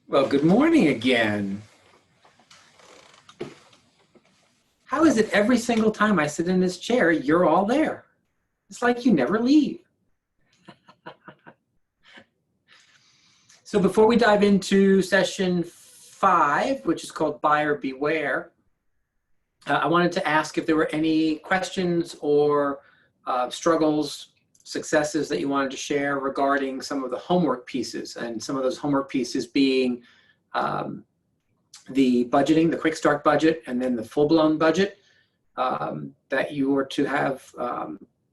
Well, good morning again. How is it every single time I sit in this chair, you're all there? It's like you never leave. So before we dive into session 5, which is called Buyer Beware, I wanted to ask if there were any questions or struggles, successes that you wanted to share regarding some of the homework pieces, and some of those homework pieces being the budgeting, the quick start budget, and then the full-blown budget that you were to have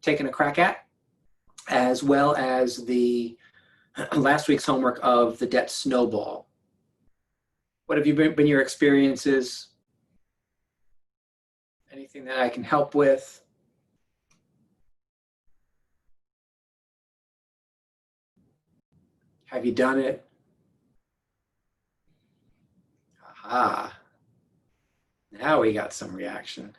taken a crack at, as well as the last week's homework of the debt snowball. What have been your experiences? Anything that I can help with? Have you done it? Aha. Now we got some reaction.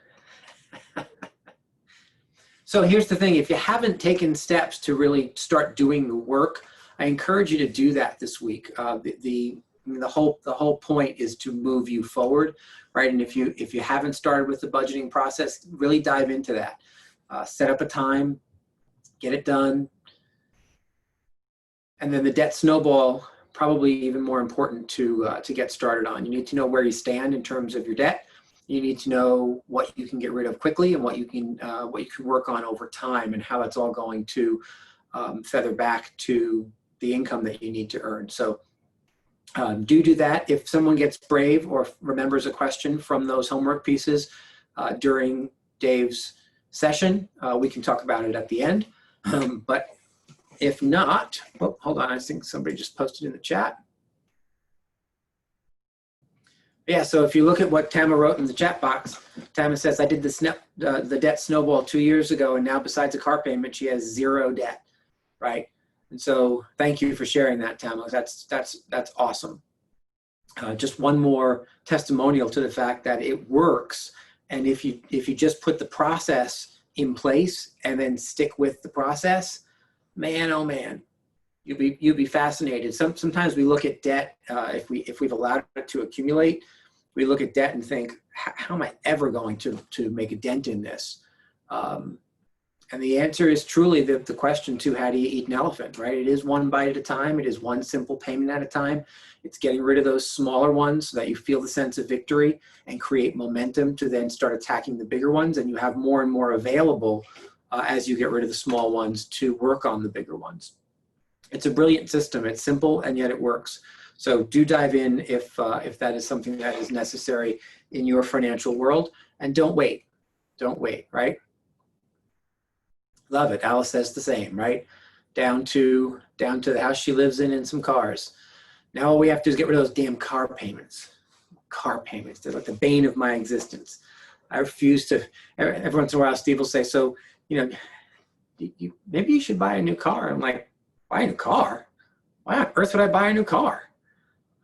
So here's the thing, if you haven't taken steps to really start doing the work, I encourage you to do that this week. The whole point is to move you forward, right? And if you haven't started with the budgeting process, really dive into that. Set up a time, get it done, And then the debt snowball, probably even more important to get started on. You need to know where you stand in terms of your debt. You need to know what you can get rid of quickly and what you can work on over time, and how that's all going to feather back to the income that you need to earn. So do that. If someone gets brave or remembers a question from those homework pieces during Dave's session, we can talk about it at the end. But if not, oh, hold on, I think somebody just posted in the chat. Yeah, so if you look at what Tama wrote in the chat box, Tama says, I did the debt snowball 2 years ago, and now besides a car payment, she has zero debt, right? And so thank you for sharing that, Tama. That's awesome. Just one more testimonial to the fact that it works. And if you just put the process in place and then stick with the process, man, oh man, you'll be fascinated. Sometimes we look at debt, if we've allowed it to accumulate, we look at debt and think, how am I ever going to make a dent in this? And the answer is truly the question to how do you eat an elephant, right? It is one bite at a time. It is one simple payment at a time. It's getting rid of those smaller ones so that you feel the sense of victory and create momentum to then start attacking the bigger ones. And you have more and more available as you get rid of the small ones to work on the bigger ones. It's a brilliant system. It's simple, and yet it works. So do dive in if that is something that is necessary in your financial world. And don't wait. Don't wait, right? Love it. Alice says the same, right? Down to the house she lives in and some cars. Now all we have to do is get rid of those damn car payments. Car payments. They're like the bane of my existence. I refuse to. Every once in a while, Steve will say, so, maybe you should buy a new car. I'm like, buy a new car? Why on earth would I buy a new car?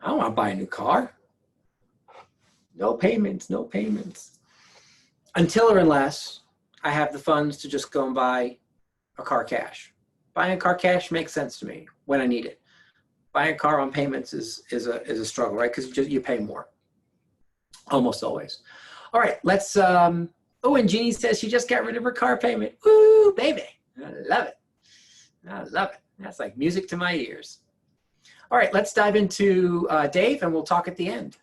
I don't want to buy a new car. No payments, no payments. Until or unless I have the funds to just go and buy a car cash. Buying a car cash makes sense to me when I need it. Buying a car on payments is a struggle, right? Because you pay more, almost always. All right, let's. Oh, and Jeannie says she just got rid of her car payment. Woo, baby! I love it. I love it. That's like music to my ears. All right, let's dive into Dave, and we'll talk at the end.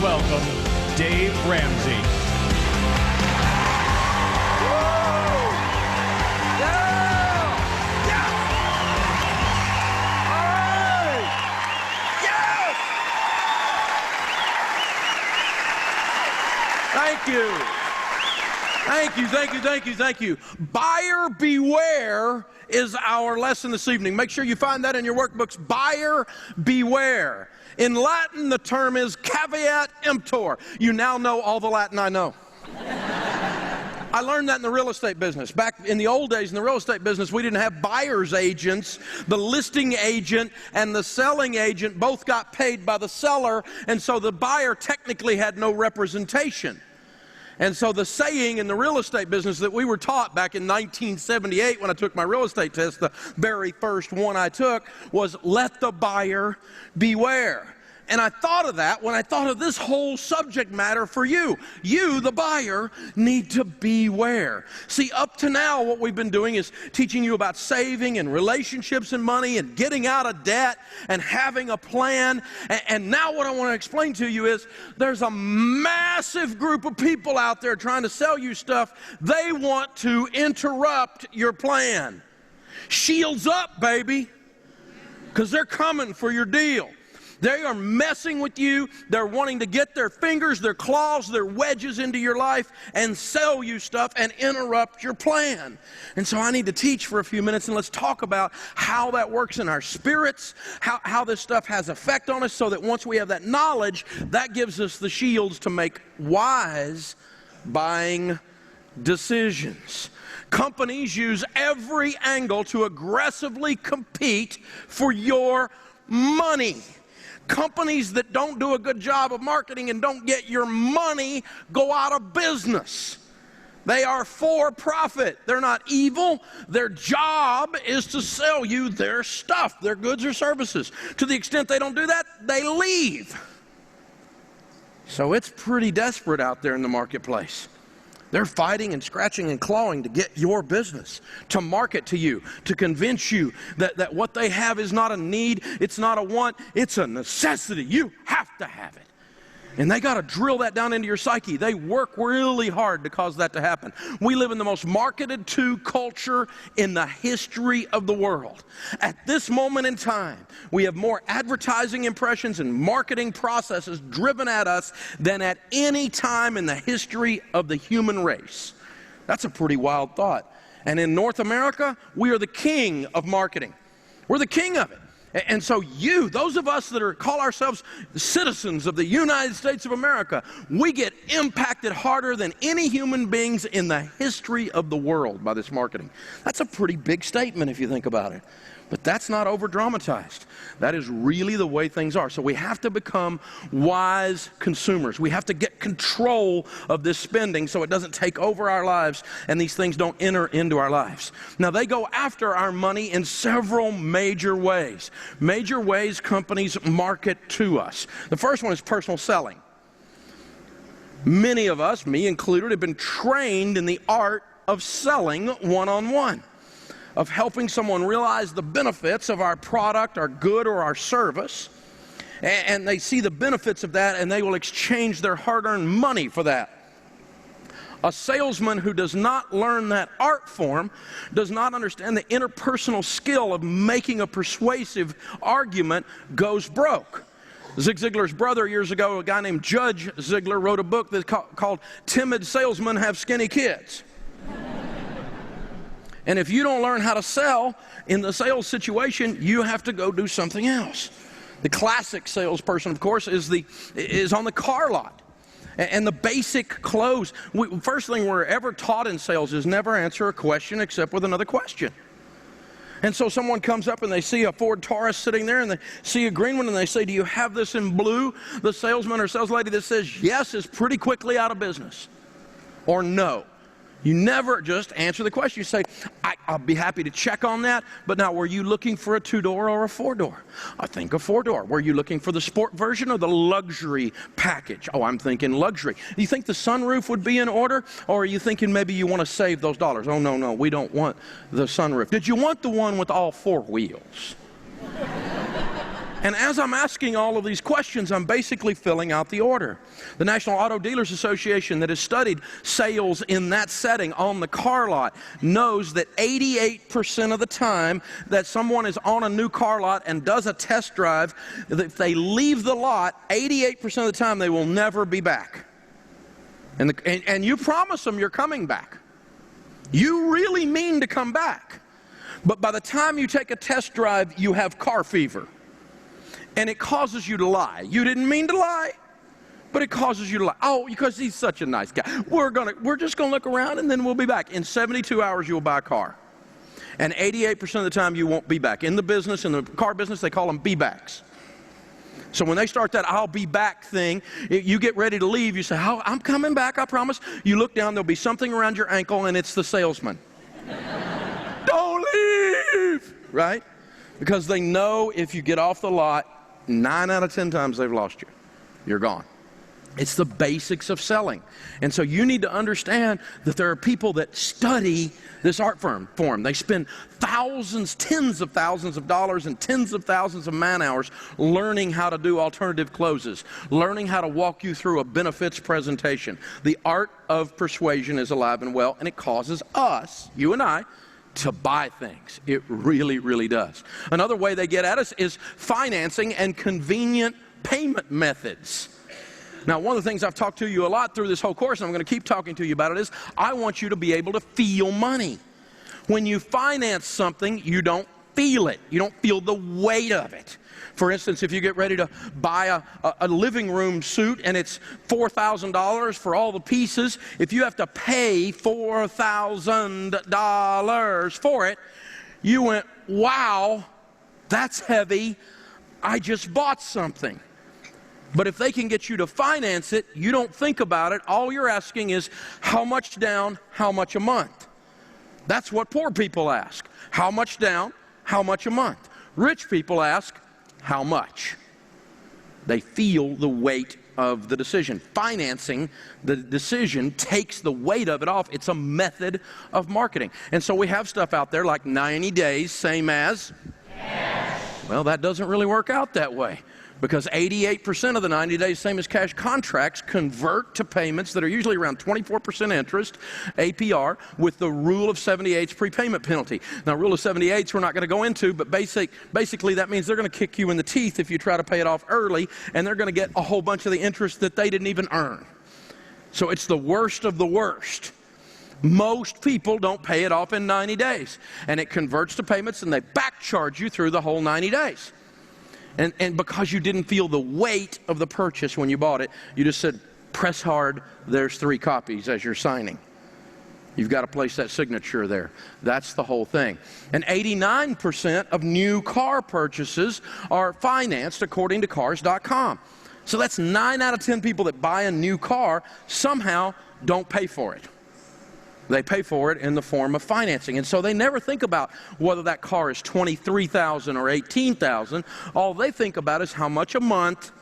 Welcome, Dave Ramsey. Thank you. Buyer beware is our lesson this evening. Make sure you find that in your workbooks. Buyer beware. In Latin, the term is caveat emptor. You now know all the Latin I know. I learned that in the real estate business. Back in the old days in the real estate business, we didn't have buyer's agents. The listing agent and the selling agent both got paid by the seller, and so the buyer technically had no representation. And so the saying in the real estate business that we were taught back in 1978 when I took my real estate test, the very first one I took, was let the buyer beware. And I thought of that when I thought of this whole subject matter for you. You, the buyer, need to beware. See, up to now, what we've been doing is teaching you about saving and relationships and money and getting out of debt and having a plan. And now what I want to explain to you is there's a massive group of people out there trying to sell you stuff. They want to interrupt your plan. Shields up, baby, because they're coming for your deal. They are messing with you. They're wanting to get their fingers, their claws, their wedges into your life and sell you stuff and interrupt your plan. And so I need to teach for a few minutes, and let's talk about how that works in our spirits, how this stuff has effect on us, so that once we have that knowledge, that gives us the shields to make wise buying decisions. Companies use every angle to aggressively compete for your money. Companies that don't do a good job of marketing and don't get your money go out of business. They are for profit. They're not evil. Their job is to sell you their stuff, their goods or services. To the extent they don't do that, they leave. So it's pretty desperate out there in the marketplace. They're fighting and scratching and clawing to get your business, to market to you, to convince you that what they have is not a need, it's not a want, it's a necessity. You have to have it. And they got to drill that down into your psyche. They work really hard to cause that to happen. We live in the most marketed to culture in the history of the world. At this moment in time, we have more advertising impressions and marketing processes driven at us than at any time in the history of the human race. That's a pretty wild thought. And in North America, we are the king of marketing. We're the king of it. And so those of us that call ourselves citizens of the United States of America, we get impacted harder than any human beings in the history of the world by this marketing. That's a pretty big statement if you think about it. But that's not over-dramatized. That is really the way things are. So we have to become wise consumers. We have to get control of this spending so it doesn't take over our lives and these things don't enter into our lives. Now, they go after our money in several major ways. Major ways companies market to us. The first one is personal selling. Many of us, me included, have been trained in the art of selling one-on-one, of helping someone realize the benefits of our product, our good, or our service. And they see the benefits of that, and they will exchange their hard-earned money for that. A salesman who does not learn that art form does not understand the interpersonal skill of making a persuasive argument, goes broke. Zig Ziglar's brother years ago, a guy named Judge Ziglar, wrote a book that's called Timid Salesmen Have Skinny Kids. And if you don't learn how to sell in the sales situation, you have to go do something else. The classic salesperson, of course, is on the car lot. And the basic close. First thing we're ever taught in sales is never answer a question except with another question. And so someone comes up and they see a Ford Taurus sitting there and they see a green one and they say, "Do you have this in blue?" The salesman or sales lady that says yes is pretty quickly out of business. Or no. You never just answer the question. You say, I'll be happy to check on that, but now were you looking for a 2-door or a 4-door? I think a 4-door. Were you looking for the sport version or the luxury package? Oh, I'm thinking luxury. Do you think the sunroof would be in order, or are you thinking maybe you want to save those dollars? Oh, no, we don't want the sunroof. Did you want the one with all 4 wheels? And as I'm asking all of these questions, I'm basically filling out the order. The National Auto Dealers Association, that has studied sales in that setting on the car lot, knows that 88% of the time that someone is on a new car lot and does a test drive, if they leave the lot, 88% of the time they will never be back. And you promise them you're coming back. You really mean to come back. But by the time you take a test drive, you have car fever. And it causes you to lie. You didn't mean to lie, but it causes you to lie. Oh, because he's such a nice guy. We're just going to look around and then we'll be back. In 72 hours, you'll buy a car. And 88% of the time, you won't be back. In the car business, they call them be-backs. So when they start that "I'll be back" thing, you get ready to leave. You say, "Oh, I'm coming back, I promise." You look down, there'll be something around your ankle, and it's the salesman. Don't leave, right? Because they know if you get off the lot, 9 out of 10 times they've lost you. You're gone. It's the basics of selling. And so you need to understand that there are people that study this art form. They spend thousands, tens of thousands of dollars and tens of thousands of man hours learning how to do alternative closes, learning how to walk you through a benefits presentation. The art of persuasion is alive and well, and it causes us, you and I, to buy things. It really, really does. Another way they get at us is financing and convenient payment methods. Now, one of the things I've talked to you a lot through this whole course, and I'm going to keep talking to you about it, is I want you to be able to feel money. When you finance something, you don't feel it. You don't feel the weight of it. For instance, if you get ready to buy a living room suit and it's $4,000 for all the pieces, if you have to pay $4,000 for it, you went, wow, that's heavy. I just bought something. But if they can get you to finance it, you don't think about it. All you're asking is how much down, how much a month. That's what poor people ask. How much down, how much a month. Rich people ask, how much? They feel the weight of the decision. Financing the decision takes the weight of it off. It's a method of marketing. And so we have stuff out there like 90 days, same as cash. Well, that doesn't really work out that way, because 88% of the 90 days, same as cash contracts, convert to payments that are usually around 24% interest, APR, with the rule of 78's prepayment penalty. Now, rule of 78's we're not going to go into, but basically that means they're going to kick you in the teeth if you try to pay it off early, and they're going to get a whole bunch of the interest that they didn't even earn. So it's the worst of the worst. Most people don't pay it off in 90 days, and it converts to payments, and they back charge you through the whole 90 days. And because you didn't feel the weight of the purchase when you bought it, you just said, press hard, there's 3 copies as you're signing. You've got to place that signature there. That's the whole thing. And 89% of new car purchases are financed according to Cars.com. So that's 9 out of 10 people that buy a new car somehow don't pay for it. They pay for it in the form of financing. And so they never think about whether that car is $23,000 or $18,000. All they think about is how much a month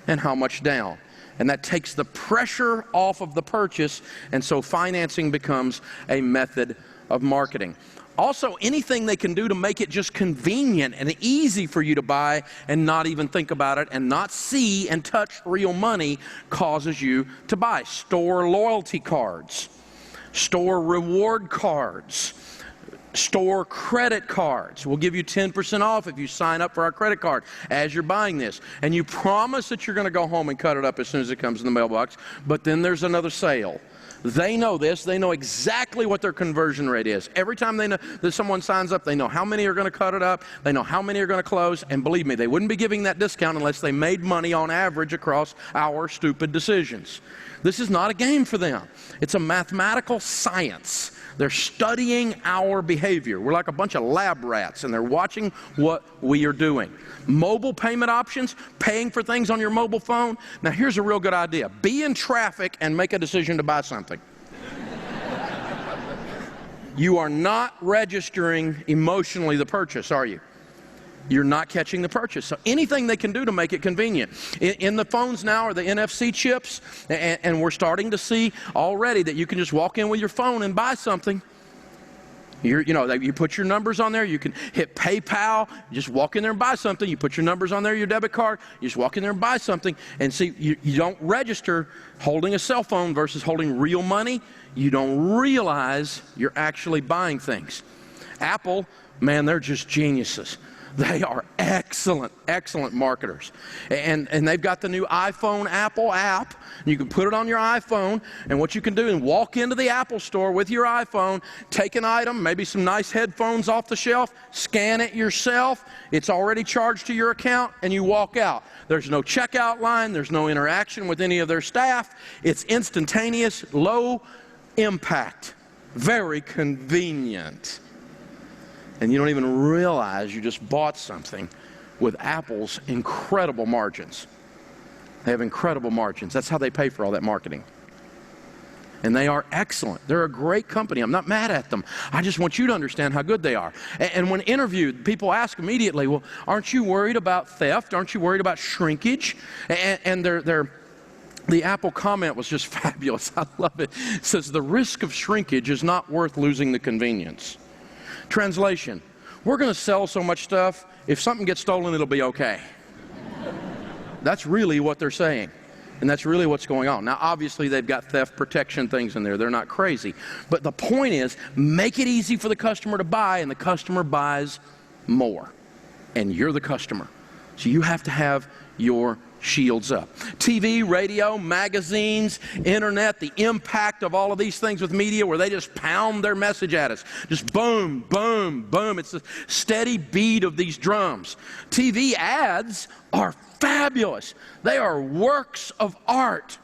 and how much down. And that takes the pressure off of the purchase, and so financing becomes a method of marketing. Also, anything they can do to make it just convenient and easy for you to buy and not even think about it and not see and touch real money causes you to buy. Store loyalty cards. Store reward cards, store credit cards. We'll give you 10% off if you sign up for our credit card as you're buying this. And you promise that you're going to go home and cut it up as soon as it comes in the mailbox, but then there's another sale. They know this. They know exactly what their conversion rate is. Every time they know that someone signs up, they know how many are going to cut it up. They know how many are going to close. And believe me, they wouldn't be giving that discount unless they made money on average across our stupid decisions. This is not a game for them. It's a mathematical science. They're studying our behavior. We're like a bunch of lab rats, and they're watching what we are doing. Mobile payment options, paying for things on your mobile phone. Now, here's a real good idea. Be in traffic and make a decision to buy something. You are not registering emotionally the purchase, are you? You're not catching the purchase. So anything they can do to make it convenient. In the phones now are the NFC chips, and we're starting to see already that you can just walk in with your phone and buy something. You put your numbers on there. You can hit PayPal. Just walk in there and buy something. You put your numbers on there, your debit card. You just walk in there and buy something. And see, you don't register holding a cell phone versus holding real money. You don't realize you're actually buying things. Apple, man, they're just geniuses. They are excellent, excellent marketers. And they've got the new iPhone Apple app. You can put it on your iPhone, and what you can do is walk into the Apple store with your iPhone, take an item, maybe some nice headphones off the shelf, scan it yourself. It's already charged to your account, and you walk out. There's no checkout line. There's no interaction with any of their staff. It's instantaneous, low impact, very convenient. And you don't even realize you just bought something with Apple's incredible margins. They have incredible margins. That's how they pay for all that marketing. And they are excellent. They're a great company. I'm not mad at them. I just want you to understand how good they are. And when interviewed, people ask immediately, well, aren't you worried about theft? Aren't you worried about shrinkage? And the Apple comment was just fabulous. I love it. It says, the risk of shrinkage is not worth losing the convenience. Translation, we're going to sell so much stuff, if something gets stolen, it'll be okay. That's really what they're saying. And that's really what's going on. Now, obviously, they've got theft protection things in there. They're not crazy. But the point is, make it easy for the customer to buy, and the customer buys more. And you're the customer. So you have to have your shields up. TV, radio, magazines, internet, the impact of all of these things with media where they just pound their message at us. Just boom, boom, boom. It's a steady beat of these drums. TV ads are fabulous. They are works of art.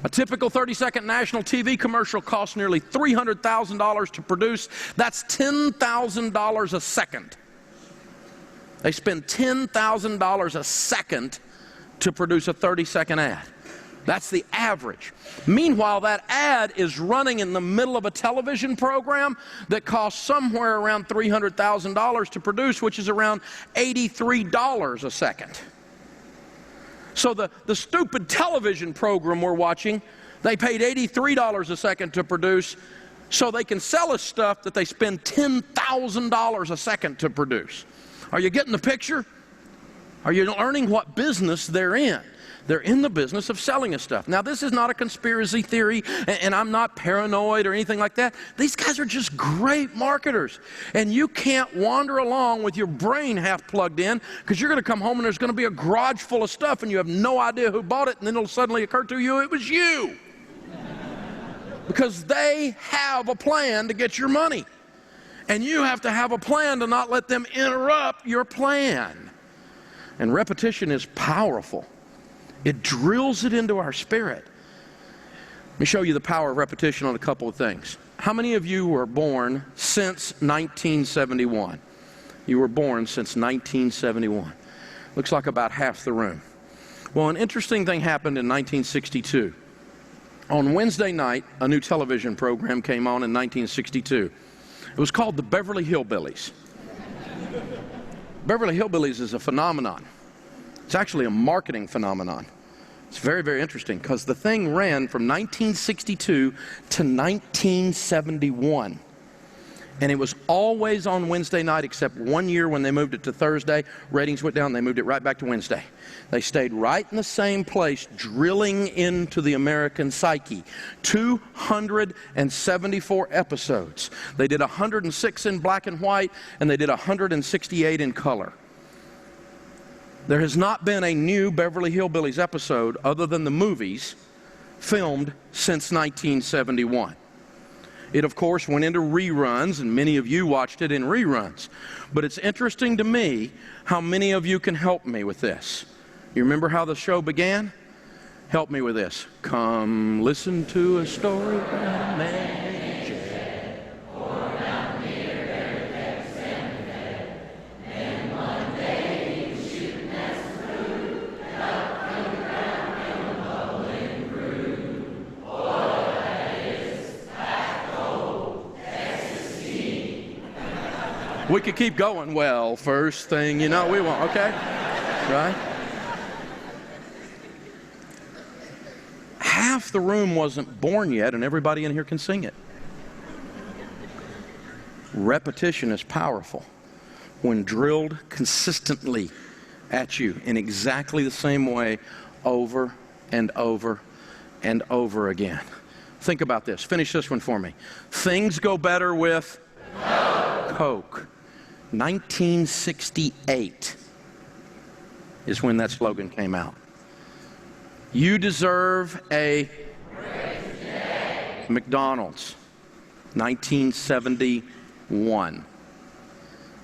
A typical 30-second national TV commercial costs nearly $300,000 to produce. That's $10,000 a second. They spend $10,000 a second to produce a 30-second ad. That's the average. Meanwhile, that ad is running in the middle of a television program that costs somewhere around $300,000 to produce, which is around $83 a second. So the stupid television program we're watching, they paid $83 a second to produce so they can sell us stuff that they spend $10,000 a second to produce. Are you getting the picture? Are you learning what business they're in? They're in the business of selling us stuff. Now, this is not a conspiracy theory, and I'm not paranoid or anything like that. These guys are just great marketers. And you can't wander along with your brain half plugged in, because you're going to come home and there's going to be a garage full of stuff and you have no idea who bought it, and then it'll suddenly occur to you it was you. Because they have a plan to get your money. And you have to have a plan to not let them interrupt your plan. And repetition is powerful. It drills it into our spirit. Let me show you the power of repetition on a couple of things. How many of you were born since 1971? You were born since 1971. Looks like about half the room. Well, an interesting thing happened in 1962. On Wednesday night, a new television program came on in 1962. It was called the Beverly Hillbillies. Beverly Hillbillies is a phenomenon. It's actually a marketing phenomenon. It's very, very interesting because the thing ran from 1962 to 1971. And it was always on Wednesday night, except one year when they moved it to Thursday. Ratings went down, they moved it right back to Wednesday. They stayed right in the same place, drilling into the American psyche. 274 episodes. They did 106 in black and white, and they did 168 in color. There has not been a new Beverly Hillbillies episode, other than the movies, filmed since 1971. It, of course, went into reruns, and many of you watched it in reruns. But it's interesting to me how many of you can help me with this. You remember how the show began? Help me with this. Come listen to a story about a man. We could keep going. Well, first thing you know, we won't, okay? Right? Half the room wasn't born yet, and everybody in here can sing it. Repetition is powerful when drilled consistently at you in exactly the same way over and over and over again. Think about this. Finish this one for me. Things go better with Coke. 1968 is when that slogan came out. You deserve a McDonald's. 1971.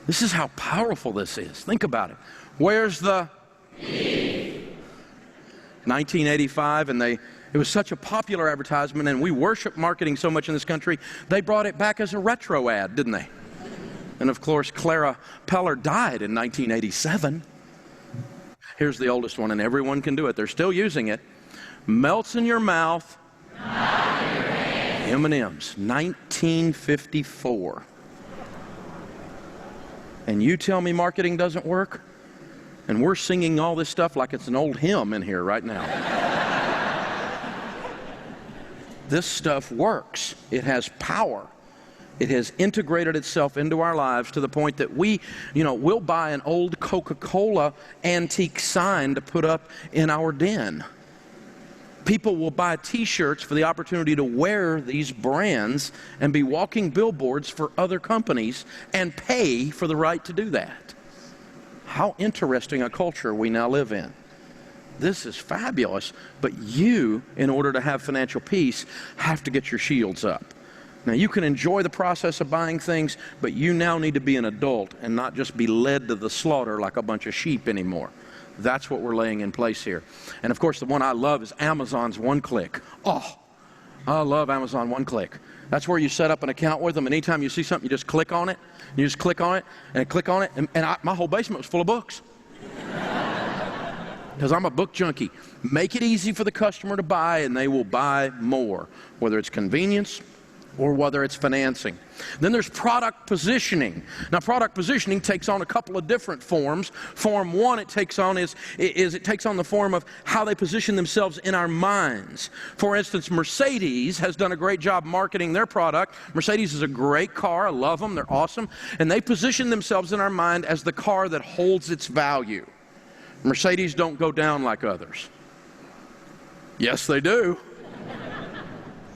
This is how powerful this is. Think about it. Where's the 1985, and it was such a popular advertisement, and we worship marketing so much in this country, they brought it back as a retro ad, didn't they? And of course, Clara Peller died in 1987. Here's the oldest one, and everyone can do it. They're still using it. Melts in your mouth. M&M's, 1954. And you tell me marketing doesn't work? And we're singing all this stuff like it's an old hymn in here right now. This stuff works. It has power. It has integrated itself into our lives to the point that we'll buy an old Coca-Cola antique sign to put up in our den. People will buy t-shirts for the opportunity to wear these brands and be walking billboards for other companies and pay for the right to do that. How interesting a culture we now live in. this is fabulous, but you, in order to have financial peace, have to get your shields up. Now, you can enjoy the process of buying things, but you now need to be an adult and not just be led to the slaughter like a bunch of sheep anymore. That's what we're laying in place here. And of course, the one I love is Amazon's One-Click. Oh, I love Amazon One-Click. That's where you set up an account with them, and anytime you see something, you just click on it, and you just click on it, and click on it, and my whole basement was full of books. Because I'm a book junkie. Make it easy for the customer to buy, and they will buy more, whether it's convenience or whether it's financing. Then there's product positioning. Now, product positioning takes on a couple of different forms. Form one it takes on is it takes on the form of how they position themselves in our minds. For instance, Mercedes has done a great job marketing their product. Mercedes is a great car. I love them. They're awesome. And they position themselves in our mind as the car that holds its value. Mercedes don't go down like others. Yes, they do.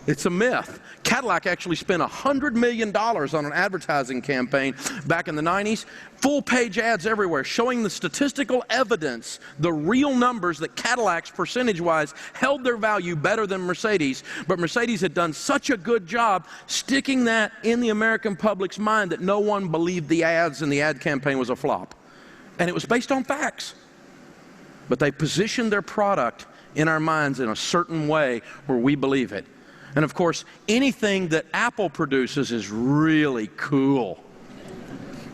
It's a myth. Cadillac actually spent $100 million on an advertising campaign back in the 90s. Full-page ads everywhere showing the statistical evidence, the real numbers that Cadillacs percentage-wise held their value better than Mercedes. But Mercedes had done such a good job sticking that in the American public's mind that no one believed the ads, and the ad campaign was a flop. And it was based on facts. But they positioned their product in our minds in a certain way where we believe it. And of course, anything that Apple produces is really cool.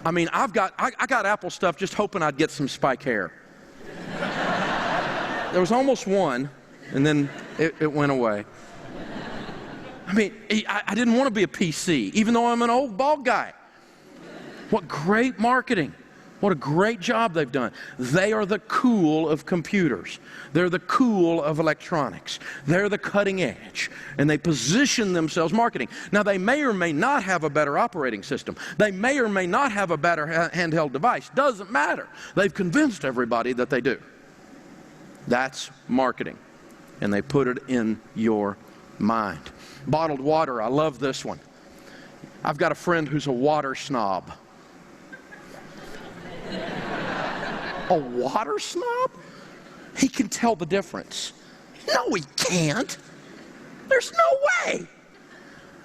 I mean, I got Apple stuff just hoping I'd get some spike hair. There was almost one, and then it went away. I mean, I didn't want to be a PC, even though I'm an old bald guy. What great marketing. What a great job they've done. They are the cool of computers. They're the cool of electronics. They're the cutting edge. And they position themselves marketing. Now, they may or may not have a better operating system. They may or may not have a better handheld device. Doesn't matter. They've convinced everybody that they do. That's marketing. And they put it in your mind. Bottled water. I love this one. I've got a friend who's a water snob. A water snob? He can tell the difference. No, he can't. There's no way.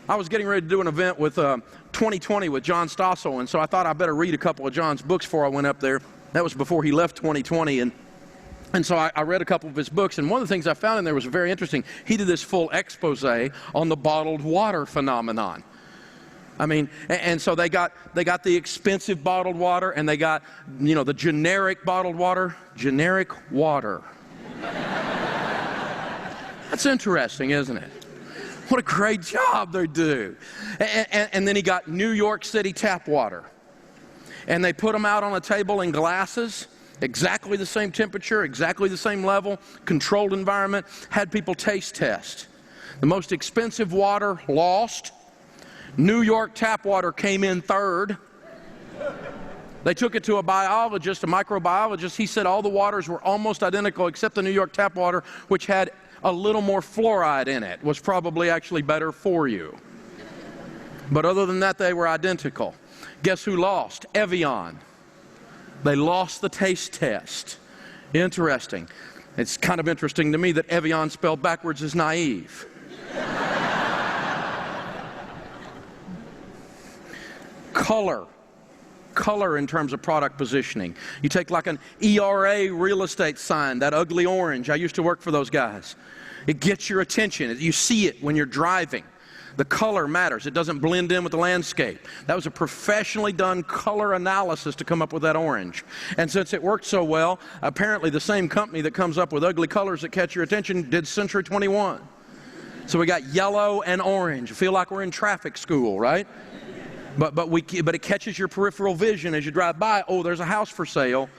I was getting ready to do an event with 2020 with John Stossel, and so I thought I better read a couple of John's books before I went up there. That was before he left 2020, and so I read a couple of his books, and one of the things I found in there was very interesting. He did this full expose on the bottled water phenomenon. I mean, and so they got the expensive bottled water, and they got, the generic bottled water. Generic water. That's interesting, isn't it? What a great job they do. And then he got New York City tap water. And they put them out on a table in glasses, exactly the same temperature, exactly the same level, controlled environment, had people taste test. The most expensive water lost. New York tap water came in third. They took it to a biologist, a microbiologist. He said all the waters were almost identical except the New York tap water, which had a little more fluoride in it, was probably actually better for you. But other than that, they were identical. Guess who lost? Evian. They lost the taste test. Interesting. It's kind of interesting to me that Evian spelled backwards is naive. Color in terms of product positioning. You take like an ERA real estate sign, that ugly orange. I used to work for those guys. It gets your attention. You see it when you're driving. The color matters. It doesn't blend in with the landscape. That was a professionally done color analysis to come up with that orange. And since it worked so well, apparently the same company that comes up with ugly colors that catch your attention did Century 21. So we got yellow and orange. Feel like we're in traffic school, right? But it catches your peripheral vision as you drive by. Oh, there's a house for sale.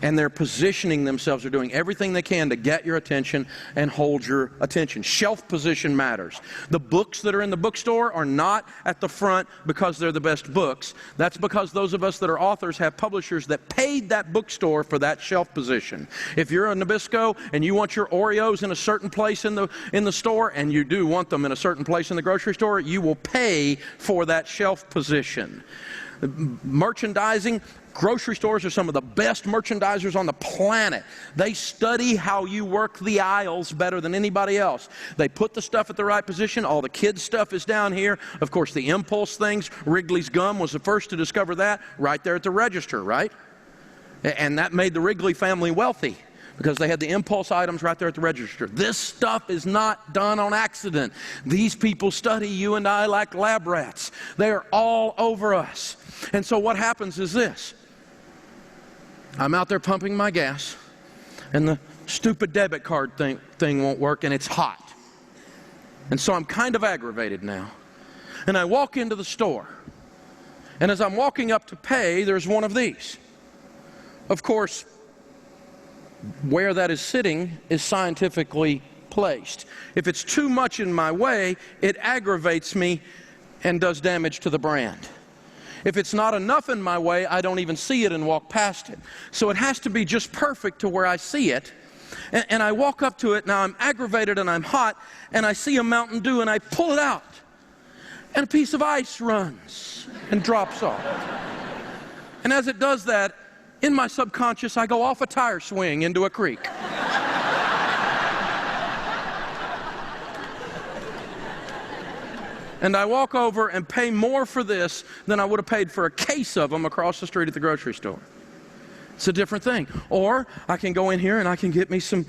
And they're positioning themselves. They're doing everything they can to get your attention and hold your attention. Shelf position matters. The books that are in the bookstore are not at the front because they're the best books. That's because those of us that are authors have publishers that paid that bookstore for that shelf position. If you're a Nabisco and you want your Oreos in a certain place in the store, and you do want them in a certain place in the grocery store, you will pay for that shelf position. Merchandising, Grocery stores are some of the best merchandisers on the planet. They study how you work the aisles better than anybody else. They put the stuff at the right position. All the kids' stuff is down here. Of course, the impulse things, Wrigley's gum was the first to discover that right there at the register, right? And that made the Wrigley family wealthy because they had the impulse items right there at the register. This stuff is not done on accident. These people study you and I like lab rats. They are all over us. And so what happens is this. I'm out there pumping my gas, and the stupid debit card thing won't work, and it's hot. And so I'm kind of aggravated now. And I walk into the store, and as I'm walking up to pay, there's one of these. Of course, where that is sitting is scientifically placed. If it's too much in my way, it aggravates me and does damage to the brand. If it's not enough in my way, I don't even see it and walk past it. So it has to be just perfect to where I see it. And I walk up to it, now I'm aggravated and I'm hot, and I see a Mountain Dew and I pull it out. And a piece of ice runs and drops off. And as it does that, in my subconscious, I go off a tire swing into a creek. And I walk over and pay more for this than I would have paid for a case of them across the street at the grocery store. It's a different thing. Or I can go in here and I can get me some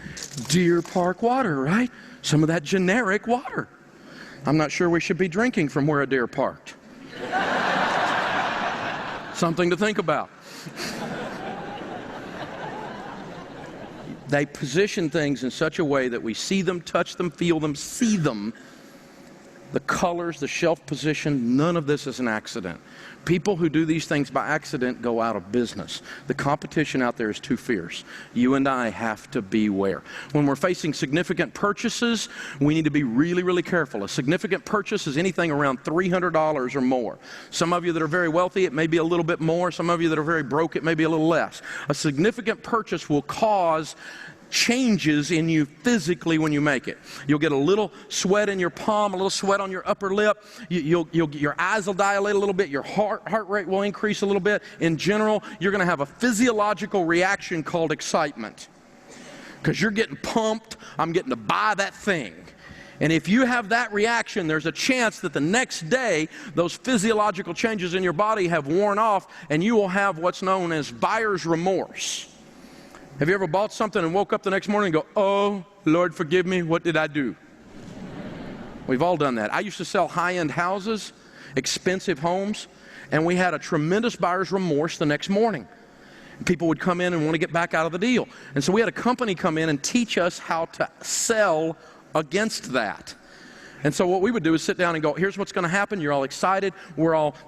Deer Park water, right? Some of that generic water. I'm not sure we should be drinking from where a deer parked. Something to think about. They position things in such a way that we see them, touch them, feel them, see them. The colors, the shelf position, none of this is an accident. People who do these things by accident go out of business. The competition out there is too fierce. You and I have to beware. When we're facing significant purchases, we need to be really, really careful. A significant purchase is anything around $300 or more. Some of you that are very wealthy, it may be a little bit more. Some of you that are very broke, it may be a little less. A significant purchase will cause changes in you physically when you make it. You'll get a little sweat in your palm, a little sweat on your upper lip. Your eyes will dilate a little bit. Your heart rate will increase a little bit. In general, you're going to have a physiological reaction called excitement because you're getting pumped. I'm getting to buy that thing. And if you have that reaction, there's a chance that the next day, those physiological changes in your body have worn off, and you will have what's known as buyer's remorse. Have you ever bought something and woke up the next morning and go, oh, Lord, forgive me, what did I do? We've all done that. I used to sell high-end houses, expensive homes, and we had a tremendous buyer's remorse the next morning. People would come in and want to get back out of the deal. And so we had a company come in and teach us how to sell against that. And so what we would do is sit down and go, here's what's going to happen. You're all excited.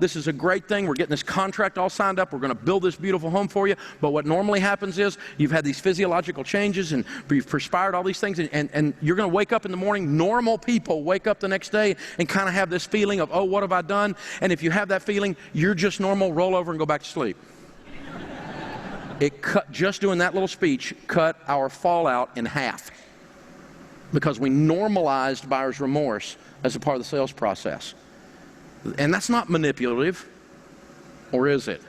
This is a great thing. We're getting this contract all signed up. We're going to build this beautiful home for you. But what normally happens is you've had these physiological changes and you've perspired all these things. And you're going to wake up in the morning. Normal people wake up the next day and kind of have this feeling of, oh, what have I done? And if you have that feeling, you're just normal. Roll over and go back to sleep. Just doing that little speech cut our fallout in half. Because we normalized buyer's remorse as a part of the sales process. And that's not manipulative, or is it?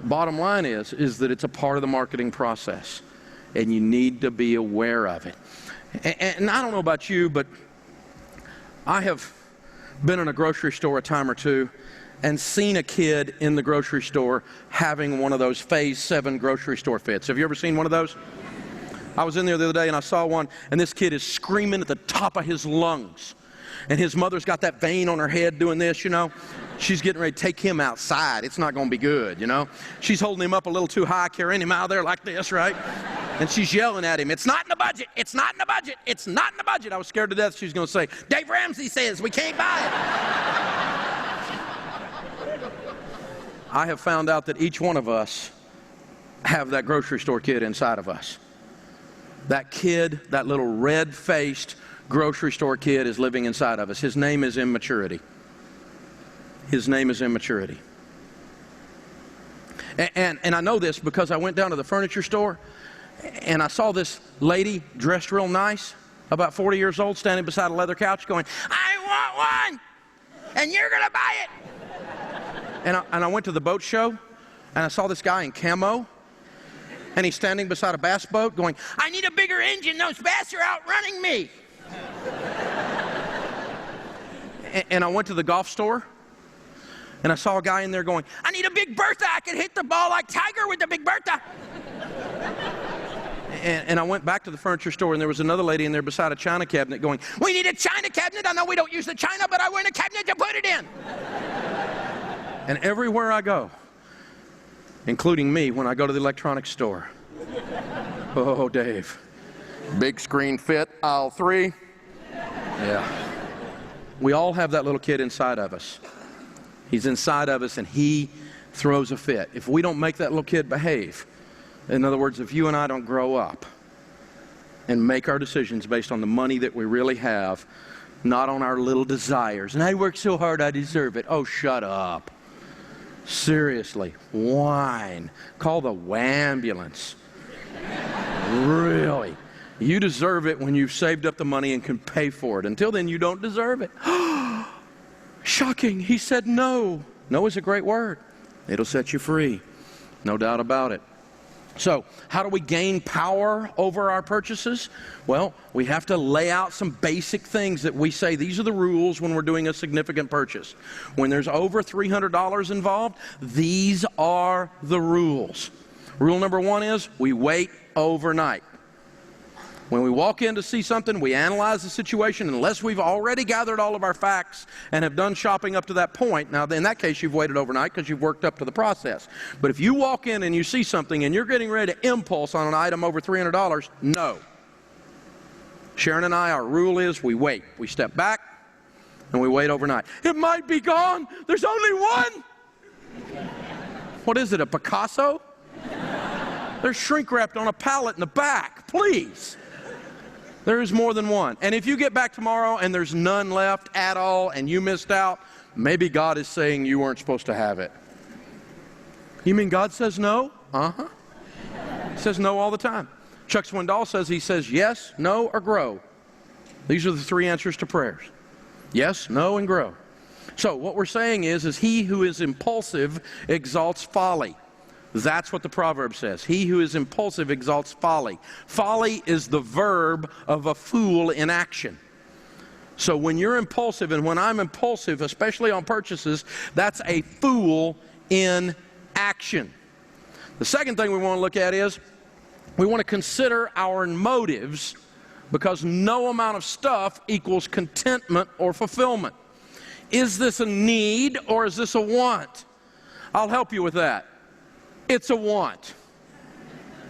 Bottom line is that it's a part of the marketing process, and you need to be aware of it. And I don't know about you, but I have been in a grocery store a time or two and seen a kid in the grocery store having one of those Phase 7 grocery store fits. Have you ever seen one of those? I was in there the other day and I saw one, and this kid is screaming at the top of his lungs. And his mother's got that vein on her head doing this, you know. She's getting ready to take him outside. It's not going to be good, you know. She's holding him up a little too high, carrying him out there like this, right? And she's yelling at him, it's not in the budget, it's not in the budget, it's not in the budget. I was scared to death she was going to say, Dave Ramsey says we can't buy it. I have found out that each one of us have that grocery store kid inside of us. That kid, that little red-faced grocery store kid is living inside of us. His name is immaturity. His name is immaturity. And I know this because I went down to the furniture store and I saw this lady dressed real nice, about 40 years old, standing beside a leather couch going, I want one, and you're going to buy it. And I went to the boat show and I saw this guy in camo, and he's standing beside a bass boat going, "I need a bigger engine, those bass are outrunning me." And I went to the golf store, and I saw a guy in there going, "I need a big Bertha, I can hit the ball like Tiger with the big Bertha." And I went back to the furniture store, and there was another lady in there beside a china cabinet going, "We need a china cabinet. I know we don't use the china, but I want a cabinet to put it in." And everywhere I go, including me when I go to the electronics store, "Oh, Dave, big screen fit, aisle 3. Yeah. We all have that little kid inside of us. He's inside of us, and he throws a fit. If we don't make that little kid behave, in other words, if you and I don't grow up and make our decisions based on the money that we really have, not on our little desires, and I work so hard I deserve it. Oh, shut up. Seriously, whine. Call the wambulance. Really. You deserve it when you've saved up the money and can pay for it. Until then, you don't deserve it. Shocking. He said no. No is a great word. It'll set you free. No doubt about it. So, how do we gain power over our purchases? Well, we have to lay out some basic things that we say, these are the rules when we're doing a significant purchase. When there's over $300 involved, these are the rules. Rule number 1 is we wait overnight. When we walk in to see something, we analyze the situation unless we've already gathered all of our facts and have done shopping up to that point. Now, in that case, you've waited overnight because you've worked up to the process. But if you walk in and you see something and you're getting ready to impulse on an item over $300, no. Sharon and I, our rule is we wait. We step back and we wait overnight. It might be gone. There's only one. What is it, a Picasso? They're shrink wrapped on a pallet in the back. Please. There is more than one. And if you get back tomorrow and there's none left at all and you missed out, maybe God is saying you weren't supposed to have it. You mean God says no? Uh-huh. He says no all the time. Chuck Swindoll says he says yes, no, or grow. These are the 3 answers to prayers. Yes, no, and grow. So what we're saying is he who is impulsive exalts folly. That's what the proverb says. He who is impulsive exalts folly. Folly is the verb of a fool in action. So when you're impulsive, and when I'm impulsive, especially on purchases, that's a fool in action. The second thing we want to look at is we want to consider our motives, because no amount of stuff equals contentment or fulfillment. Is this a need or is this a want? I'll help you with that. It's a want.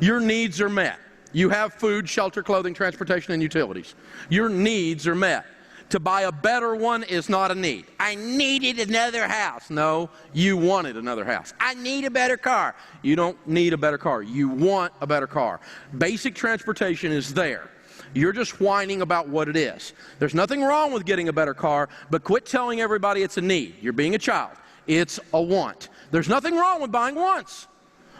Your needs are met. You have food, shelter, clothing, transportation, and utilities. Your needs are met. To buy a better one is not a need. I needed another house. No, you wanted another house. I need a better car. You don't need a better car. You want a better car. Basic transportation is there. You're just whining about what it is. There's nothing wrong with getting a better car, but quit telling everybody it's a need. You're being a child. It's a want. There's nothing wrong with buying wants.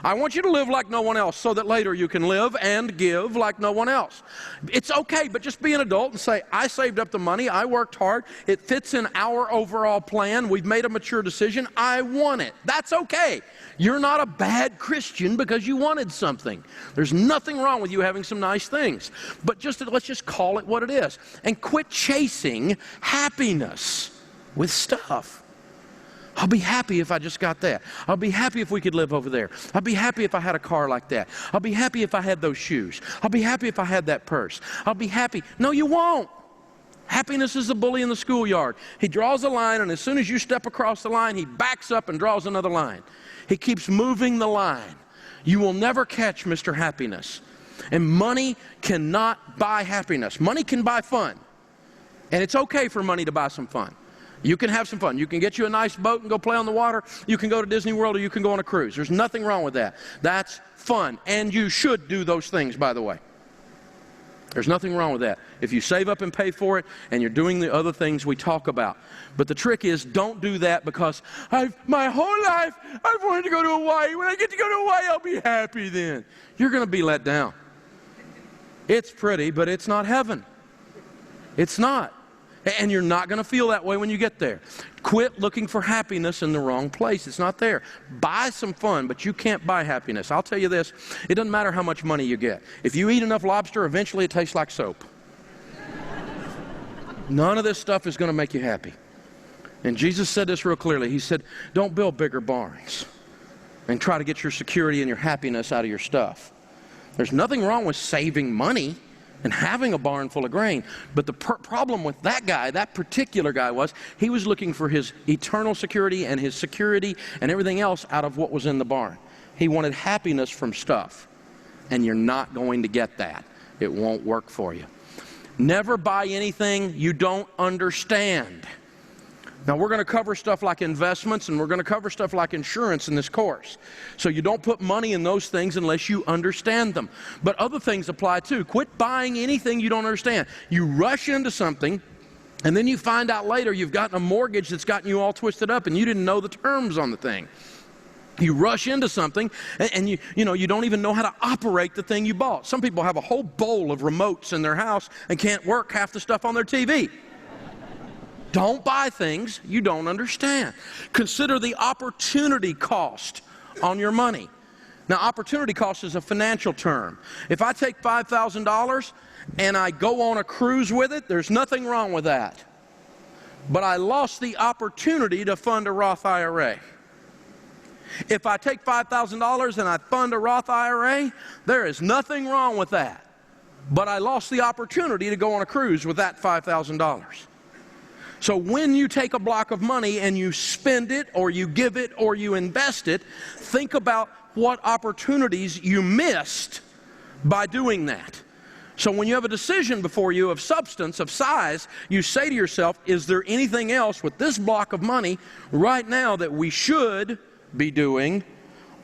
I want you to live like no one else so that later you can live and give like no one else. It's okay, but just be an adult and say, I saved up the money, I worked hard, it fits in our overall plan, we've made a mature decision, I want it. That's okay. You're not a bad Christian because you wanted something. There's nothing wrong with you having some nice things. But let's just call it what it is. And quit chasing happiness with stuff. I'll be happy if I just got that. I'll be happy if we could live over there. I'll be happy if I had a car like that. I'll be happy if I had those shoes. I'll be happy if I had that purse. I'll be happy. No, you won't. Happiness is the bully in the schoolyard. He draws a line, and as soon as you step across the line, he backs up and draws another line. He keeps moving the line. You will never catch Mr. Happiness. And money cannot buy happiness. Money can buy fun. And it's okay for money to buy some fun. You can have some fun. You can get you a nice boat and go play on the water. You can go to Disney World, or you can go on a cruise. There's nothing wrong with that. That's fun. And you should do those things, by the way. There's nothing wrong with that. If you save up and pay for it, and you're doing the other things we talk about. But the trick is, don't do that because my whole life I've wanted to go to Hawaii. When I get to go to Hawaii, I'll be happy then. You're going to be let down. It's pretty, but it's not heaven. It's not. And you're not going to feel that way when you get there. Quit looking for happiness in the wrong place. It's not there. Buy some fun, but you can't buy happiness. I'll tell you this, it doesn't matter how much money you get. If you eat enough lobster, eventually it tastes like soap. None of this stuff is going to make you happy. And Jesus said this real clearly. He said, don't build bigger barns and try to get your security and your happiness out of your stuff. There's nothing wrong with saving money and having a barn full of grain. But the problem with that guy, that particular guy, was he was looking for his eternal security and his security and everything else out of what was in the barn. He wanted happiness from stuff. And you're not going to get that. It won't work for you. Never buy anything you don't understand. Now, we're going to cover stuff like investments and we're going to cover stuff like insurance in this course. So you don't put money in those things unless you understand them. But other things apply too. Quit buying anything you don't understand. You rush into something and then you find out later you've gotten a mortgage that's gotten you all twisted up and you didn't know the terms on the thing. You rush into something and you don't even know how to operate the thing you bought. Some people have a whole bowl of remotes in their house and can't work half the stuff on their TV. Don't buy things you don't understand. Consider the opportunity cost on your money. Now, opportunity cost is a financial term. If I take $5,000 and I go on a cruise with it, there's nothing wrong with that. But I lost the opportunity to fund a Roth IRA. If I take $5,000 and I fund a Roth IRA, there is nothing wrong with that. But I lost the opportunity to go on a cruise with that $5,000. So when you take a block of money and you spend it or you give it or you invest it, think about what opportunities you missed by doing that. So when you have a decision before you of substance, of size, you say to yourself, is there anything else with this block of money right now that we should be doing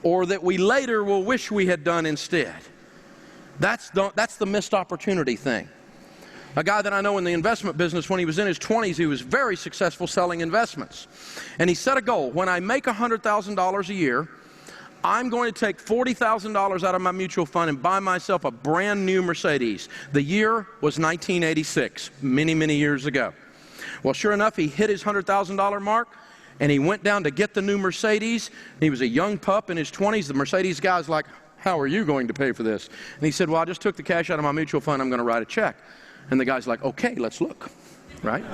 or that we later will wish we had done instead? That's the missed opportunity thing. A guy that I know in the investment business, when he was in his 20s, he was very successful selling investments. And he set a goal. When I make $100,000 a year, I'm going to take $40,000 out of my mutual fund and buy myself a brand new Mercedes. The year was 1986, many, many years ago. Well, sure enough, he hit his $100,000 mark, and he went down to get the new Mercedes. He was a young pup in his 20s. The Mercedes guy's like, how are you going to pay for this? And he said, well, I just took the cash out of my mutual fund. I'm going to write a check. And the guy's like, okay, let's look, right?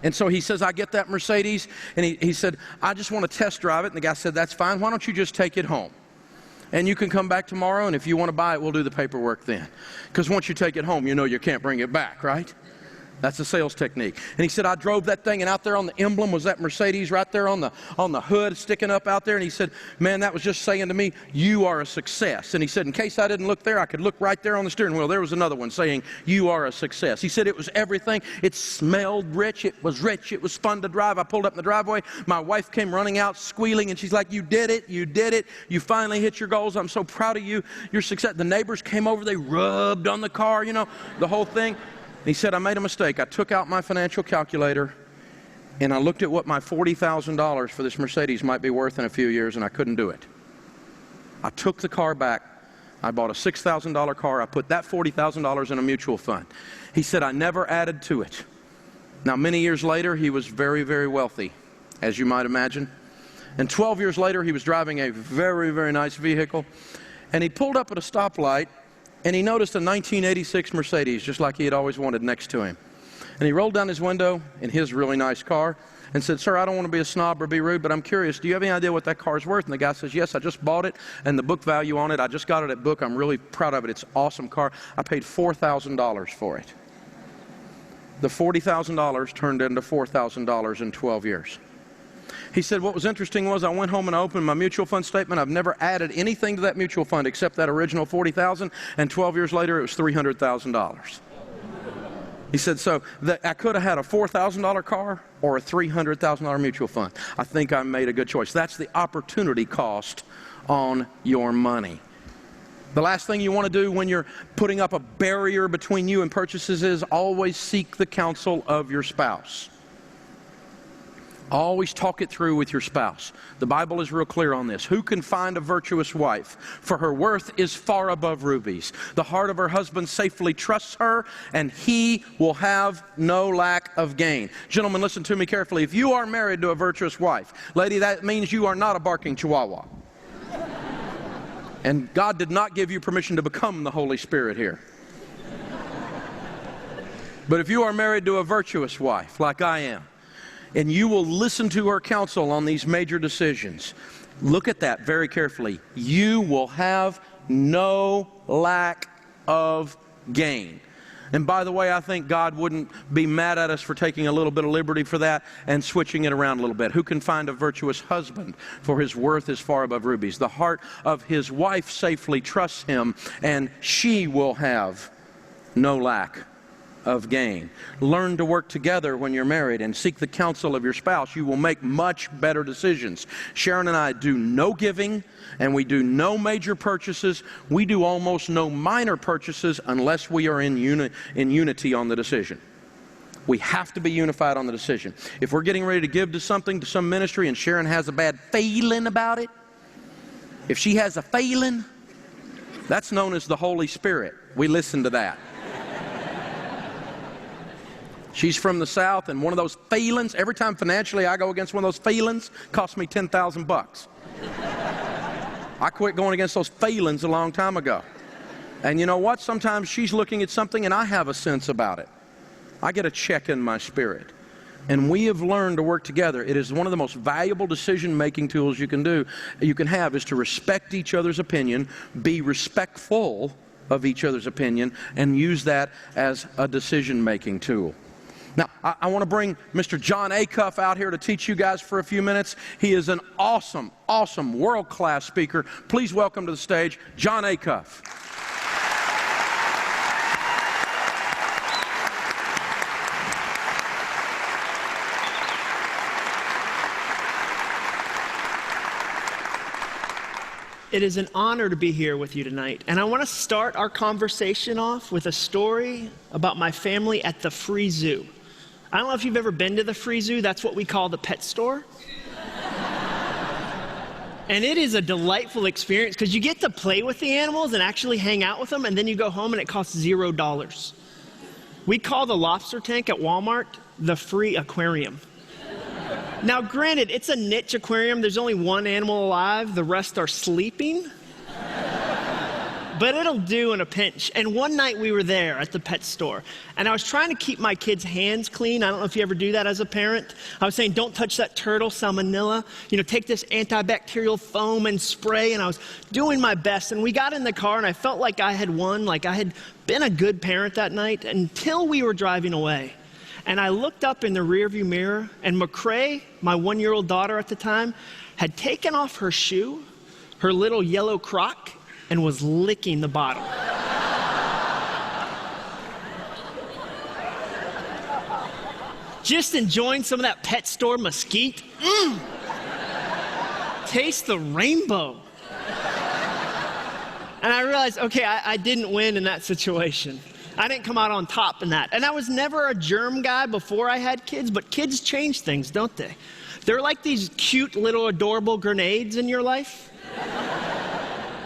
And so he says, I get that Mercedes, and he said, I just want to test drive it. And the guy said, that's fine. Why don't you just take it home? And you can come back tomorrow, and if you want to buy it, we'll do the paperwork then. Because once you take it home, you know you can't bring it back, right? That's a sales technique. And he said, I drove that thing, and out there on the emblem was that Mercedes right there on the hood sticking up out there. And he said, man, that was just saying to me, you are a success. And he said, in case I didn't look there, I could look right there on the steering wheel. There was another one saying, you are a success. He said it was everything. It smelled rich. It was rich. It was fun to drive. I pulled up in the driveway. My wife came running out squealing, and she's like, you did it. You did it. You finally hit your goals. I'm so proud of you. Your success. The neighbors came over. They rubbed on the car, the whole thing. He said, I made a mistake. I took out my financial calculator and I looked at what my $40,000 for this Mercedes might be worth in a few years, and I couldn't do it. I took the car back. I bought a $6,000 car. I put that $40,000 in a mutual fund. He said, I never added to it. Now, many years later, he was very, very wealthy, as you might imagine. And 12 years later, he was driving a very, very nice vehicle. And he pulled up at a stoplight, and he noticed a 1986 Mercedes, just like he had always wanted, next to him. And he rolled down his window in his really nice car and said, sir, I don't want to be a snob or be rude, but I'm curious, do you have any idea what that car is worth? And the guy says, yes, I just bought it, and the book value on it, I just got it at book. I'm really proud of it. It's an awesome car. I paid $4,000 for it. The $40,000 turned into $4,000 in 12 years. He said, what was interesting was I went home and I opened my mutual fund statement. I've never added anything to that mutual fund except that original $40,000, and 12 years later it was $300,000. He said, so I could have had a $4,000 car or a $300,000 mutual fund. I think I made a good choice. That's the opportunity cost on your money. The last thing you want to do when you're putting up a barrier between you and purchases is always seek the counsel of your spouse. Always talk it through with your spouse. The Bible is real clear on this. Who can find a virtuous wife? For her worth is far above rubies. The heart of her husband safely trusts her, and he will have no lack of gain. Gentlemen, listen to me carefully. If you are married to a virtuous wife, lady, that means you are not a barking chihuahua. And God did not give you permission to become the Holy Spirit here. But if you are married to a virtuous wife, like I am, and you will listen to her counsel on these major decisions, look at that very carefully. You will have no lack of gain. And by the way, I think God wouldn't be mad at us for taking a little bit of liberty for that and switching it around a little bit. Who can find a virtuous husband? For his worth is far above rubies. The heart of his wife safely trusts him, and she will have no lack of gain. Learn to work together when you're married and seek the counsel of your spouse. You will make much better decisions. Sharon and I do no giving, and we do no major purchases. We do almost no minor purchases unless we are in unity on the decision. We have to be unified on the decision. If we're getting ready to give to something, to some ministry, and Sharon has a bad feeling about it, if she has a feeling, that's known as the Holy Spirit. We listen to that. She's from the South, and one of those feelings, every time financially I go against one of those feelings, costs me $10,000. I quit going against those feelings a long time ago. And you know what? Sometimes she's looking at something and I have a sense about it. I get a check in my spirit. And we have learned to work together. It is one of the most valuable decision-making tools you can have, is to respect each other's opinion, be respectful of each other's opinion, and use that as a decision-making tool. Now, I want to bring Mr. John Acuff out here to teach you guys for a few minutes. He is an awesome, awesome, world-class speaker. Please welcome to the stage, John Acuff. It is an honor to be here with you tonight. And I want to start our conversation off with a story about my family at the Free Zoo. I don't know if you've ever been to the Free Zoo. That's what we call the pet store. And it is a delightful experience because you get to play with the animals and actually hang out with them, and then you go home and it costs $0. We call the lobster tank at Walmart the free aquarium. Now, granted, it's a niche aquarium. There's only one animal alive. The rest are sleeping. But it'll do in a pinch. And one night we were there at the pet store, and I was trying to keep my kids' hands clean. I don't know if you ever do that as a parent. I was saying, don't touch that turtle, salmonella. Take this antibacterial foam and spray. And I was doing my best. And we got in the car, and I felt like I had won, like I had been a good parent that night until we were driving away. And I looked up in the rearview mirror, and McCrae, my one-year-old daughter at the time, had taken off her shoe, her little yellow Croc, and was licking the bottom. Just enjoying some of that pet store mesquite. Taste the rainbow. And I realized, okay, I didn't win in that situation. I didn't come out on top in that. And I was never a germ guy before I had kids, but kids change things, don't they? They're like these cute little adorable grenades in your life.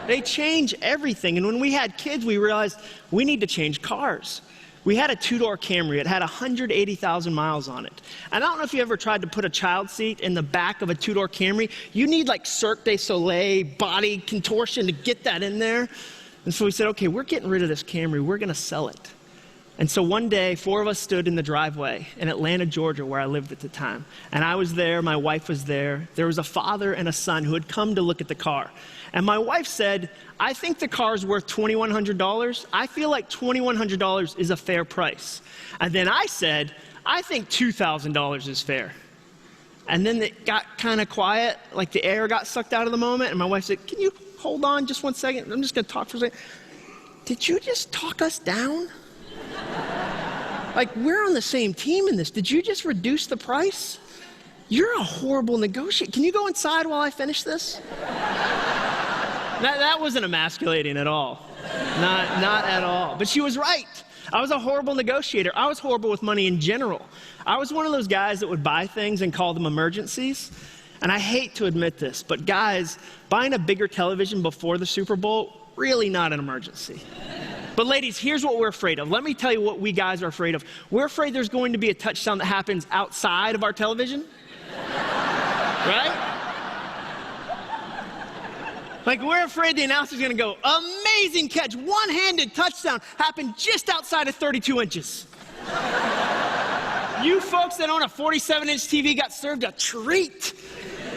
They change everything. And when we had kids, we realized we need to change cars. We had a two-door Camry. It had 180,000 miles on it. And I don't know if you ever tried to put a child seat in the back of a two-door Camry. You need like Cirque du Soleil body contortion to get that in there. And so we said, okay, we're getting rid of this Camry. We're going to sell it. And so one day, 4 of us stood in the driveway in Atlanta, Georgia, where I lived at the time. And I was there. My wife was there. There was a father and a son who had come to look at the car. And my wife said, I think the car's worth $2,100. I feel like $2,100 is a fair price. And then I said, I think $2,000 is fair. And then it got kind of quiet, like the air got sucked out of the moment. And my wife said, can you hold on just 1 second? I'm just going to talk for a second. Did you just talk us down? Like, we're on the same team in this. Did you just reduce the price? You're a horrible negotiator. Can you go inside while I finish this? That wasn't emasculating at all. Not at all. But she was right. I was a horrible negotiator. I was horrible with money in general. I was one of those guys that would buy things and call them emergencies. And I hate to admit this, but guys, buying a bigger television before the Super Bowl, really not an emergency. But ladies, here's what we're afraid of. Let me tell you what we guys are afraid of. We're afraid there's going to be a touchdown that happens outside of our television. Right? Like, we're afraid the announcer's gonna go, amazing catch, one-handed touchdown, happened just outside of 32 inches. You folks that own a 47-inch TV got served a treat.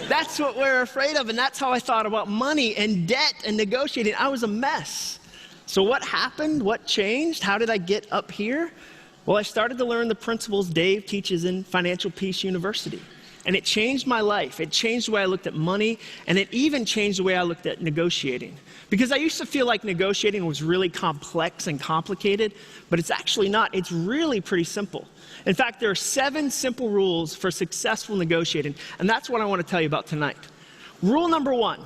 That's what we're afraid of, and that's how I thought about money and debt and negotiating. I was a mess. So what happened? What changed? How did I get up here? Well, I started to learn the principles Dave teaches in Financial Peace University. And it changed my life. It changed the way I looked at money, and it even changed the way I looked at negotiating. Because I used to feel like negotiating was really complex and complicated, but it's actually not. It's really pretty simple. In fact, there are 7 simple rules for successful negotiating, and that's what I want to tell you about tonight. Rule number 1,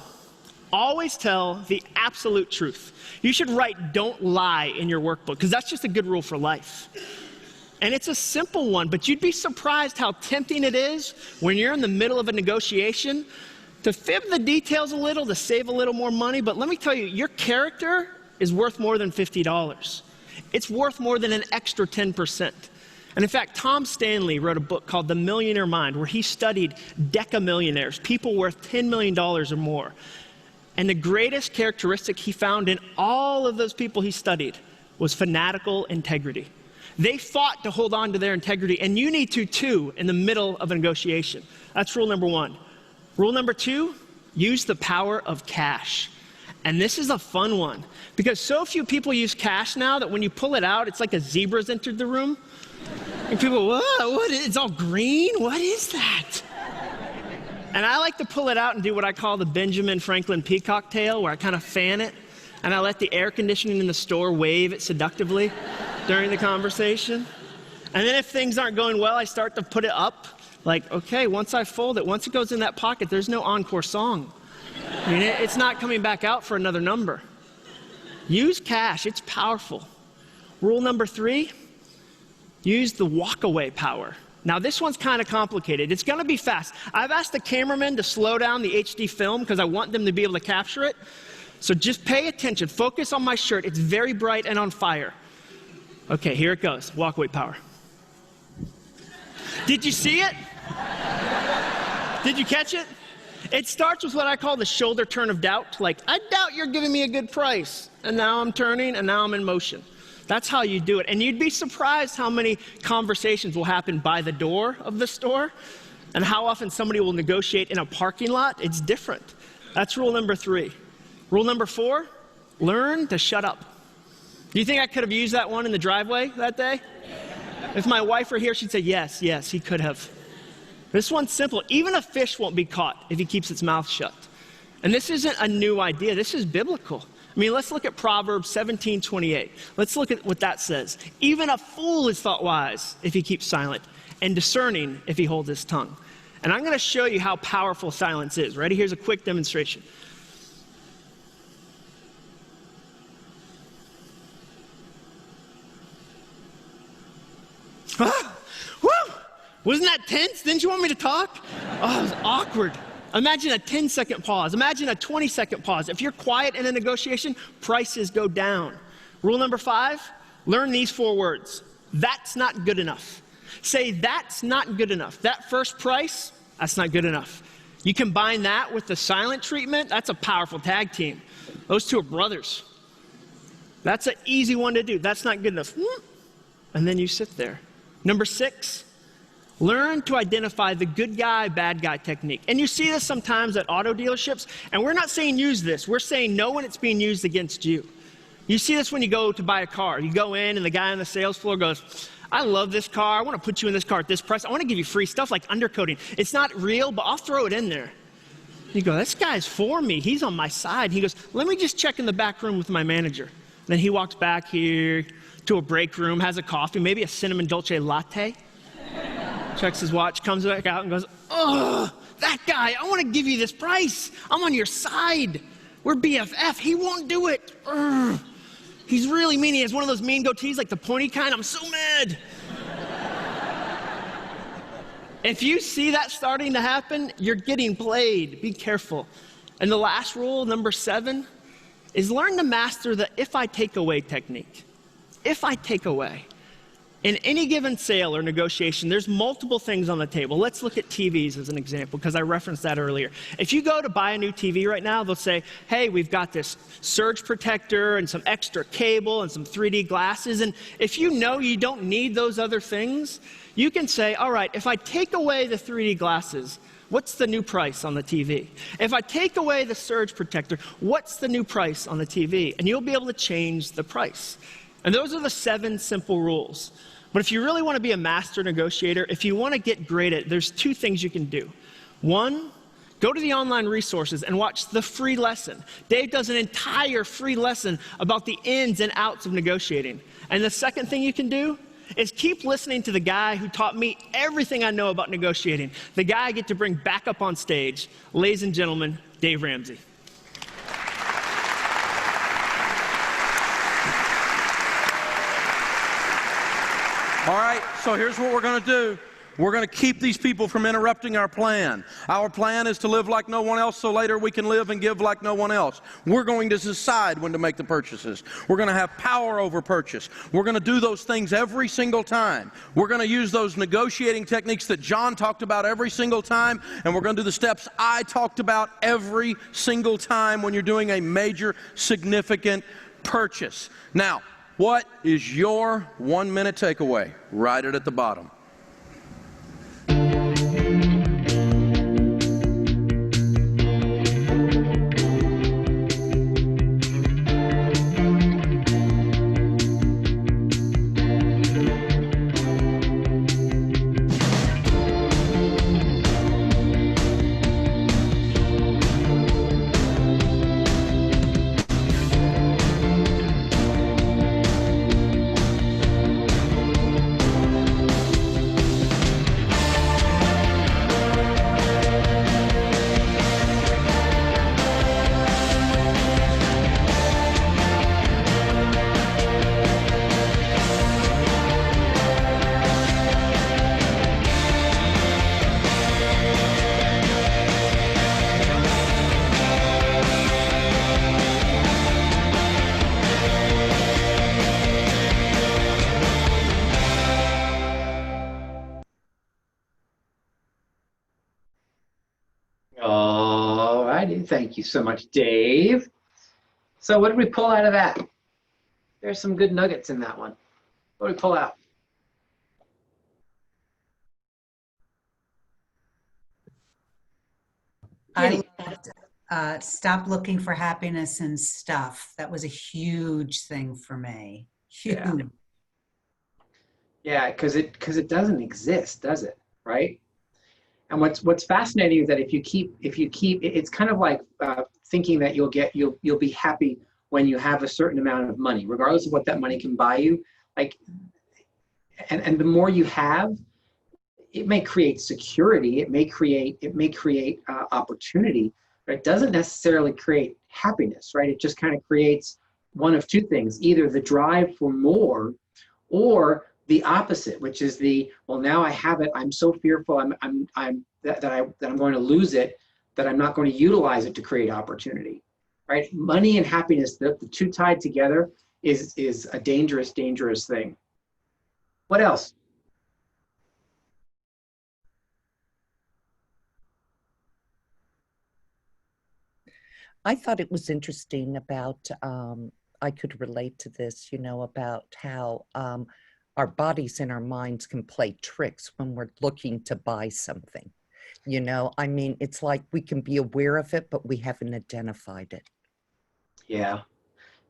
always tell the absolute truth. You should write "don't lie" in your workbook, because that's just a good rule for life. And it's a simple one, but you'd be surprised how tempting it is when you're in the middle of a negotiation to fib the details a little, to save a little more money. But let me tell you, your character is worth more than $50. It's worth more than an extra 10%. And in fact, Tom Stanley wrote a book called The Millionaire Mind, where he studied decamillionaires, people worth $10 million or more. And the greatest characteristic he found in all of those people he studied was fanatical integrity. They fought to hold on to their integrity, and you need to too in the middle of a negotiation. That's rule number 1. Rule number 2, use the power of cash. And this is a fun one, because so few people use cash now that when you pull it out, it's like a zebra's entered the room. And people, what? It's all green? What is that? And I like to pull it out and do what I call the Benjamin Franklin peacock tail, where I kind of fan it, and I let the air conditioning in the store wave it seductively during the conversation. And then if things aren't going well, I start to put it up. Like, okay, once I fold it, once it goes in that pocket, there's no encore song. I mean, it's not coming back out for another number. Use cash, it's powerful. Rule number 3, use the walkaway power. Now, this one's kind of complicated. It's gonna be fast. I've asked the cameramen to slow down the HD film because I want them to be able to capture it. So just pay attention, focus on my shirt. It's very bright and on fire. Okay, here it goes, walkaway power. Did you see it? Did you catch it? It starts with what I call the shoulder turn of doubt. Like, I doubt you're giving me a good price. And now I'm turning, and now I'm in motion. That's how you do it. And you'd be surprised how many conversations will happen by the door of the store, and how often somebody will negotiate in a parking lot. It's different. That's rule number 3. Rule number 4, learn to shut up. Do you think I could have used that one in the driveway that day? If my wife were here, she'd say, yes, he could have. This one's simple. Even a fish won't be caught if he keeps its mouth shut. And this isn't a new idea. This is biblical. I mean, let's look at Proverbs 17:28. Let's look at what that says. Even a fool is thought wise if he keeps silent, and discerning if he holds his tongue. And I'm going to show you how powerful silence is. Ready? Here's a quick demonstration. Woo! Wasn't that tense? Didn't you want me to talk? Oh, it was awkward. Imagine a 10-second pause. Imagine a 20-second pause. If you're quiet in a negotiation, prices go down. Rule number 5, learn these 4 words. That's not good enough. Say, that's not good enough. That first price, that's not good enough. You combine that with the silent treatment, that's a powerful tag team. Those 2 are brothers. That's an easy one to do. That's not good enough. And then you sit there. Number 6, learn to identify the good guy, bad guy technique. And you see this sometimes at auto dealerships, and we're not saying use this. We're saying know when it's being used against you. You see this when you go to buy a car. You go in, and the guy on the sales floor goes, I love this car. I want to put you in this car at this price. I want to give you free stuff like undercoating. It's not real, but I'll throw it in there. You go, this guy's for me. He's on my side. He goes, let me just check in the back room with my manager. Then he walks back here to a break room, has a coffee, maybe a cinnamon dolce latte. Checks his watch, comes back out and goes, oh, that guy, I want to give you this price. I'm on your side. We're BFF. He won't do it. He's really mean. He has one of those mean goatees, like the pointy kind. I'm so mad. If you see that starting to happen, you're getting played. Be careful. And the last rule, number 7, is learn to master the if I take away technique. If I take away. In any given sale or negotiation, there's multiple things on the table. Let's look at TVs as an example, because I referenced that earlier. If you go to buy a new TV right now, they'll say, hey, we've got this surge protector and some extra cable and some 3D glasses. And if you know you don't need those other things, you can say, all right, if I take away the 3D glasses, what's the new price on the TV? If I take away the surge protector, what's the new price on the TV? And you'll be able to change the price. And those are the 7 simple rules. But if you really want to be a master negotiator, if you want to get great at it, there's 2 things you can do. 1, go to the online resources and watch the free lesson. Dave does an entire free lesson about the ins and outs of negotiating. And the second thing you can do is keep listening to the guy who taught me everything I know about negotiating. The guy I get to bring back up on stage. Ladies and gentlemen, Dave Ramsey. All right, so here's what we're going to do. We're going to keep these people from interrupting our plan. Our plan is to live like no one else so later we can live and give like no one else. We're going to decide when to make the purchases. We're going to have power over purchase. We're going to do those things every single time. We're going to use those negotiating techniques that John talked about every single time, and we're going to do the steps I talked about every single time when you're doing a major, significant purchase. Now, what is your 1-minute takeaway? Write it at the bottom. All righty. Thank you so much, Dave. So what did we pull out of that? There's some good nuggets in that one. What did we pull out? I loved stop looking for happiness in stuff. That was a huge thing for me. Huge. Yeah, because it doesn't exist, does it? Right? And what's fascinating is that if you keep it's kind of like thinking that you'll be happy when you have a certain amount of money, regardless of what that money can buy you. Like, and the more you have, it may create security, it may create opportunity, but it doesn't necessarily create happiness, right? It just kind of creates one of 2 things: either the drive for more, or the opposite, which is well, now I have it. I'm so fearful. I'm going to lose it, that I'm not going to utilize it to create opportunity, right? Money and happiness, the 2 tied together, is a dangerous, dangerous thing. What else? I thought it was interesting about, I could relate to this, about how our bodies and our minds can play tricks when we're looking to buy something. It's like we can be aware of it, but we haven't identified it. Yeah.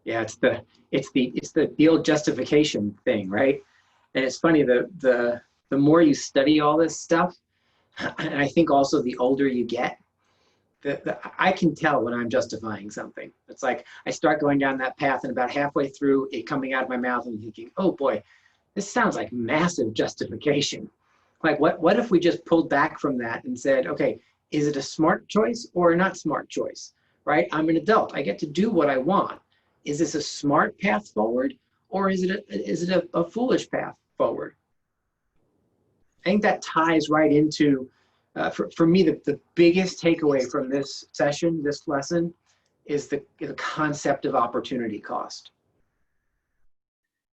Yeah, it's the old justification thing, right? And it's funny, the more you study all this stuff, and I think also the older you get, I can tell when I'm justifying something. It's like I start going down that path, and about halfway through it coming out of my mouth, I'm thinking, oh boy, this sounds like massive justification. Like, what if we just pulled back from that and said, okay, is it a smart choice or a not smart choice, right? I'm an adult. I get to do what I want. is this a smart path forward, or is it a foolish path forward? I think that ties right into, for me, the biggest takeaway from this session, this lesson, is the concept of opportunity cost.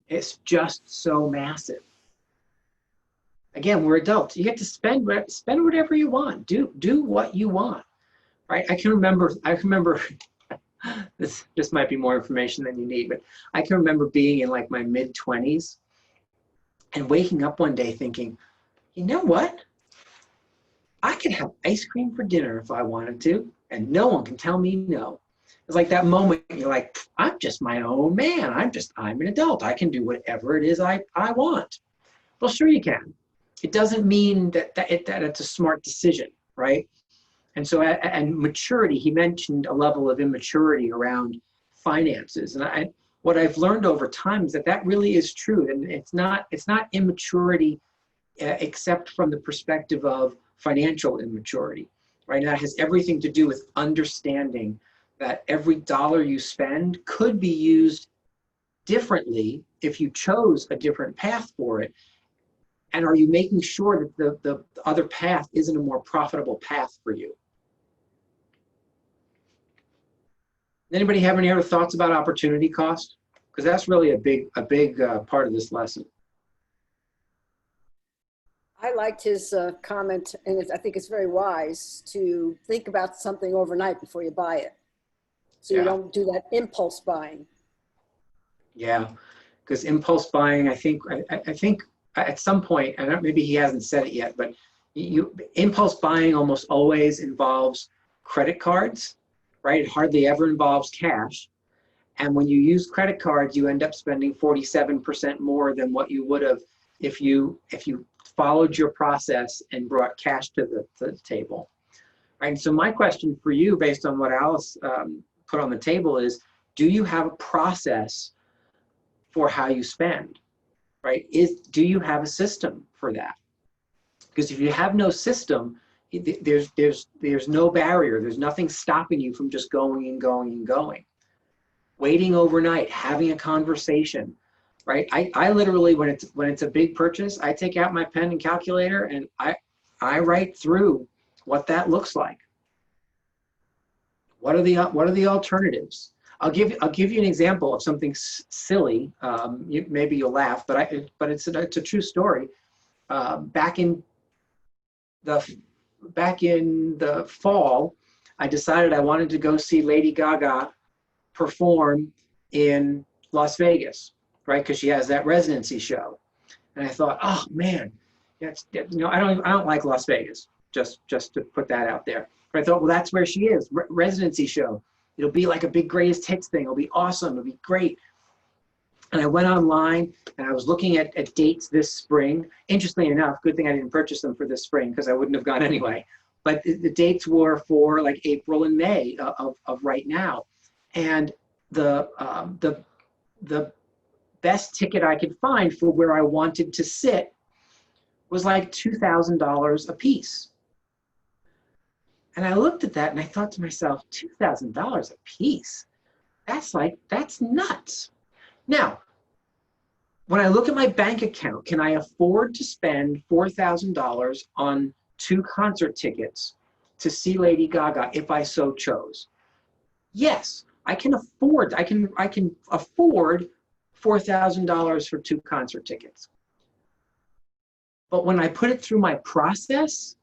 It's just so massive. Again, we're adults. You get to spend whatever you want. Do what you want, right? I can remember. This might be more information than you need, but I can remember being in like my mid-20s and waking up one day thinking, you know what? I could have ice cream for dinner if I wanted to, and no one can tell me no. It's like that moment you're like, I'm just my own man. I'm an adult. I can do whatever it is I want. Well, sure you can. It doesn't mean that it's a smart decision, right? And so, and maturity, he mentioned a level of immaturity around finances. And what I've learned over time is that really is true. And it's not immaturity except from the perspective of financial immaturity, right? And that has everything to do with understanding that every dollar you spend could be used differently if you chose a different path for it. And are you making sure that the other path isn't a more profitable path for you? Anybody have any other thoughts about opportunity cost? Because that's really a big part of this lesson. I liked his comment, and I think it's very wise to think about something overnight before you buy it, so you don't do that impulse buying. Yeah, because impulse buying, I think at some point, and maybe he hasn't said it yet, but impulse buying almost always involves credit cards, right? It hardly ever involves cash. And when you use credit cards, you end up spending 47% more than what you would have if you followed your process and brought cash to the table. Right? And so my question for you, based on what Alice put on the table, is, do you have a process for how you spend? Right? Do you have a system for that? Because if you have no system, there's no barrier. There's nothing stopping you from just going and going and going. Waiting overnight, having a conversation, right? I literally, when it's a big purchase, I take out my pen and calculator and I write through what that looks like. What are the alternatives? I'll give you an example of something silly. Maybe you'll laugh, but it's a true story. Back in the fall, I decided I wanted to go see Lady Gaga perform in Las Vegas, right? Because she has that residency show, and I thought, oh man, I don't like Las Vegas. Just to put that out there. But I thought, well, that's where she is. Residency show. It'll be like a big greatest hits thing. It'll be awesome. It'll be great. And I went online and I was looking at dates this spring. Interestingly enough, good thing I didn't purchase them for this spring because I wouldn't have gone anyway. But the dates were for like April and May of right now. And the best ticket I could find for where I wanted to sit was like $2,000 a piece. And I looked at that and I thought to myself, $2,000 a piece? That's nuts. Now, when I look at my bank account, can I afford to spend $4,000 on 2 concert tickets to see Lady Gaga if I so chose? Yes, I can afford $4,000 for 2 concert tickets. But when I put it through my process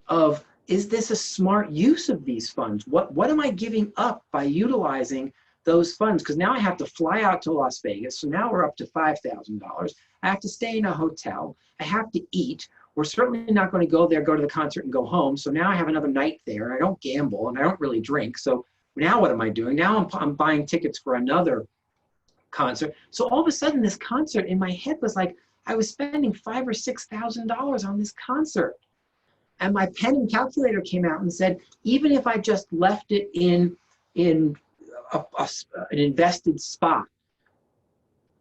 of, is this a smart use of these funds? What am I giving up by utilizing those funds? Because now I have to fly out to Las Vegas. So now we're up to $5,000. I have to stay in a hotel. I have to eat. We're certainly not going to go there, go to the concert and go home. So now I have another night there, and I don't gamble and I don't really drink. So now what am I doing? Now I'm buying tickets for another concert. So all of a sudden this concert in my head was like, I was spending $5,000 or $6,000 on this concert. And my pen and calculator came out and said, even if I just left it in an invested spot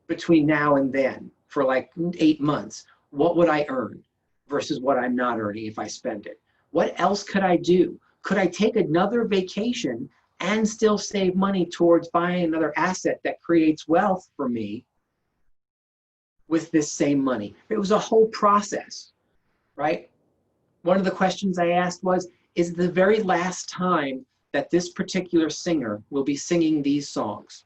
between now and then for like 8 months, what would I earn versus what I'm not earning if I spend it? What else could I do? Could I take another vacation and still save money towards buying another asset that creates wealth for me with this same money? It was a whole process, right? One of the questions I asked was, is the very last time that this particular singer will be singing these songs?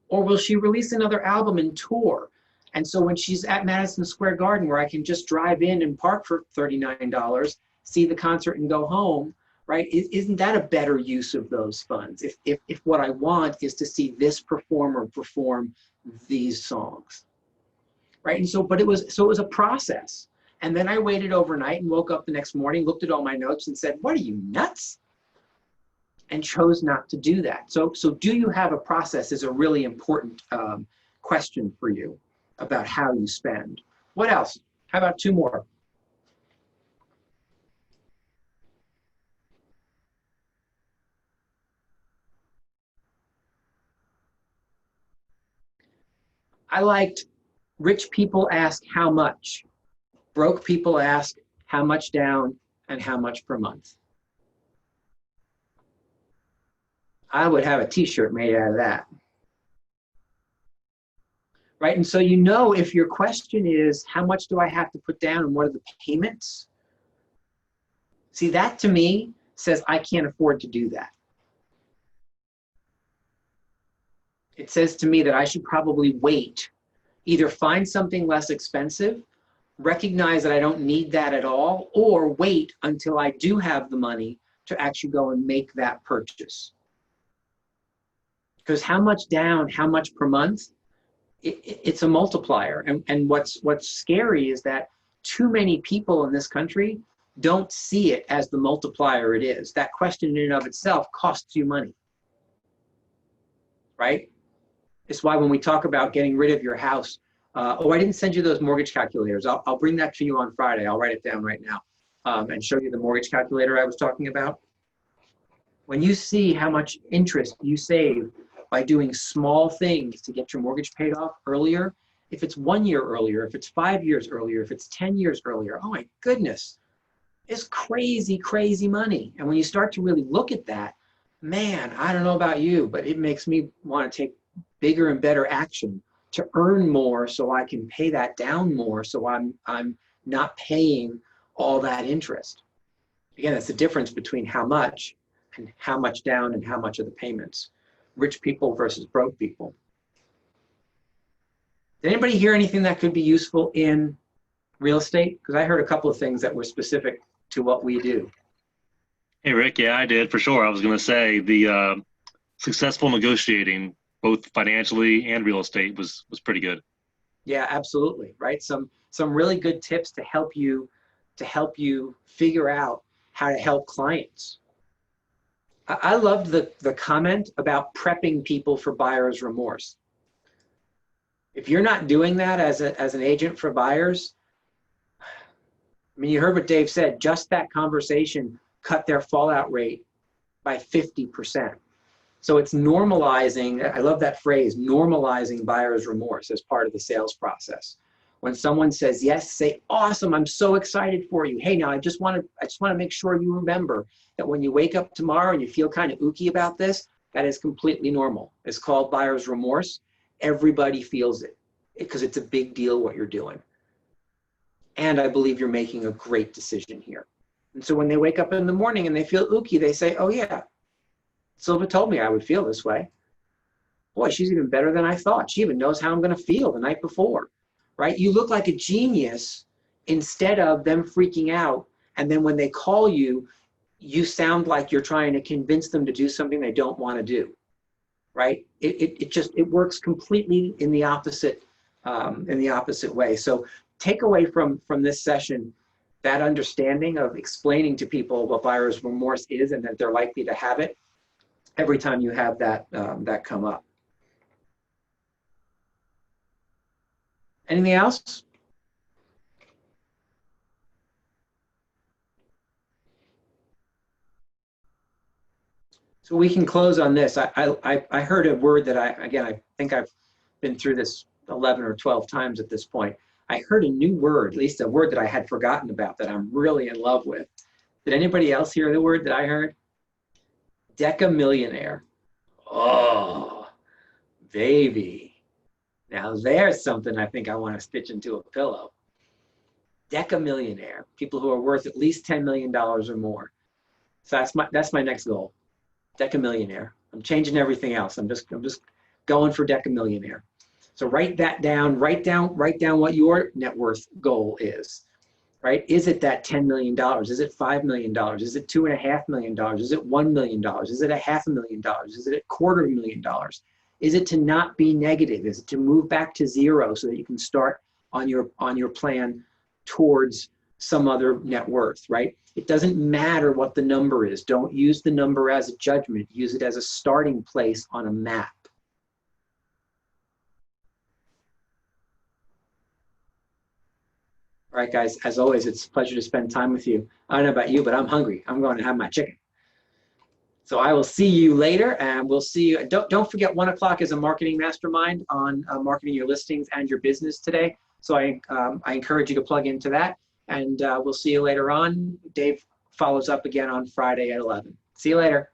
Or will she release another album and tour? And so when she's at Madison Square Garden, where I can just drive in and park for $39, see the concert and go home, right? Isn't that a better use of those funds? If what I want is to see this performer perform these songs, right? And so, but it was a process. And then I waited overnight and woke up the next morning, looked at all my notes and said, what are you, nuts? And chose not to do that. So do you have a process is a really important question for you about how you spend. What else? How about two more? I liked rich people ask how much. Broke people ask how much down and how much per month. I would have a t-shirt made out of that. Right, and so you know if your question is, how much do I have to put down and what are the payments? See, that to me says I can't afford to do that. It says to me that I should probably wait, either find something less expensive, recognize that I don't need that at all, or wait until I do have the money to actually go and make that purchase. Because how much down, how much per month, it's a multiplier. And what's scary is that too many people in this country don't see it as the multiplier it is. That question in and of itself costs you money, right? It's why when we talk about getting rid of your house, oh, I didn't send you those mortgage calculators. I'll bring that to you on Friday. I'll write it down right now and show you the mortgage calculator I was talking about. When you see how much interest you save by doing small things to get your mortgage paid off earlier, if it's 1 year earlier, if it's 5 years earlier, if it's 10 years earlier, oh my goodness, it's crazy, crazy money. And when you start to really look at that, man, I don't know about you, but it makes me want to take bigger and better action to earn more so I can pay that down more so I'm not paying all that interest. Again, that's the difference between how much and how much down and how much of the payments. Rich people versus broke people. Did anybody hear anything that could be useful in real estate? Because I heard a couple of things that were specific to what we do. Hey, Rick, yeah, I did for sure. I was going to say the successful negotiating, both financially and real estate, was pretty good. Yeah, absolutely. Right. Some really good tips to help you figure out how to help clients. I loved the comment about prepping people for buyer's remorse. If you're not doing that as an agent for buyers, I mean, you heard what Dave said, just that conversation cut their fallout rate by 50%. So it's normalizing, I love that phrase, normalizing buyer's remorse as part of the sales process. When someone says yes, say, awesome, I'm so excited for you. Hey, now I just want to make sure you remember that when you wake up tomorrow and you feel kind of ooky about this, that is completely normal. It's called buyer's remorse. Everybody feels it because it's a big deal what you're doing. And I believe you're making a great decision here. And so when they wake up in the morning and they feel ooky, they say, oh yeah, Silva told me I would feel this way. Boy, she's even better than I thought. She even knows how I'm going to feel the night before, right? You look like a genius instead of them freaking out. And then when they call you, you sound like you're trying to convince them to do something they don't want to do, right? It works completely in the opposite way. So take away from this session that understanding of explaining to people what buyer's remorse is and that they're likely to have it every time you have that come up. Anything else? So we can close on this. I heard a word that I think I've been through this 11 or 12 times at this point. I heard a new word, at least a word that I had forgotten about that I'm really in love with. Did anybody else hear the word that I heard? Decamillionaire. Oh, baby. Now there's something I think I want to stitch into a pillow. Decamillionaire. People who are worth at least $10 million or more. So that's my next goal. Decamillionaire. I'm changing everything else. I'm just going for decamillionaire. So write that down. Write down what your net worth goal is. Right? Is it that $10 million? Is it $5 million? Is it $2.5 million? Is it $1 million? Is it $500,000? Is it $250,000? Is it to not be negative? Is it to move back to zero so that you can start on your plan towards some other net worth, right? It doesn't matter what the number is. Don't use the number as a judgment. Use it as a starting place on a map. All right, guys, as always, it's a pleasure to spend time with you. I don't know about you, but I'm hungry. I'm going to have my chicken. So I will see you later, and we'll see you. Don't forget, 1 o'clock is a marketing mastermind on marketing your listings and your business today. So I encourage you to plug into that, and we'll see you later on. Dave follows up again on Friday at 11. See you later.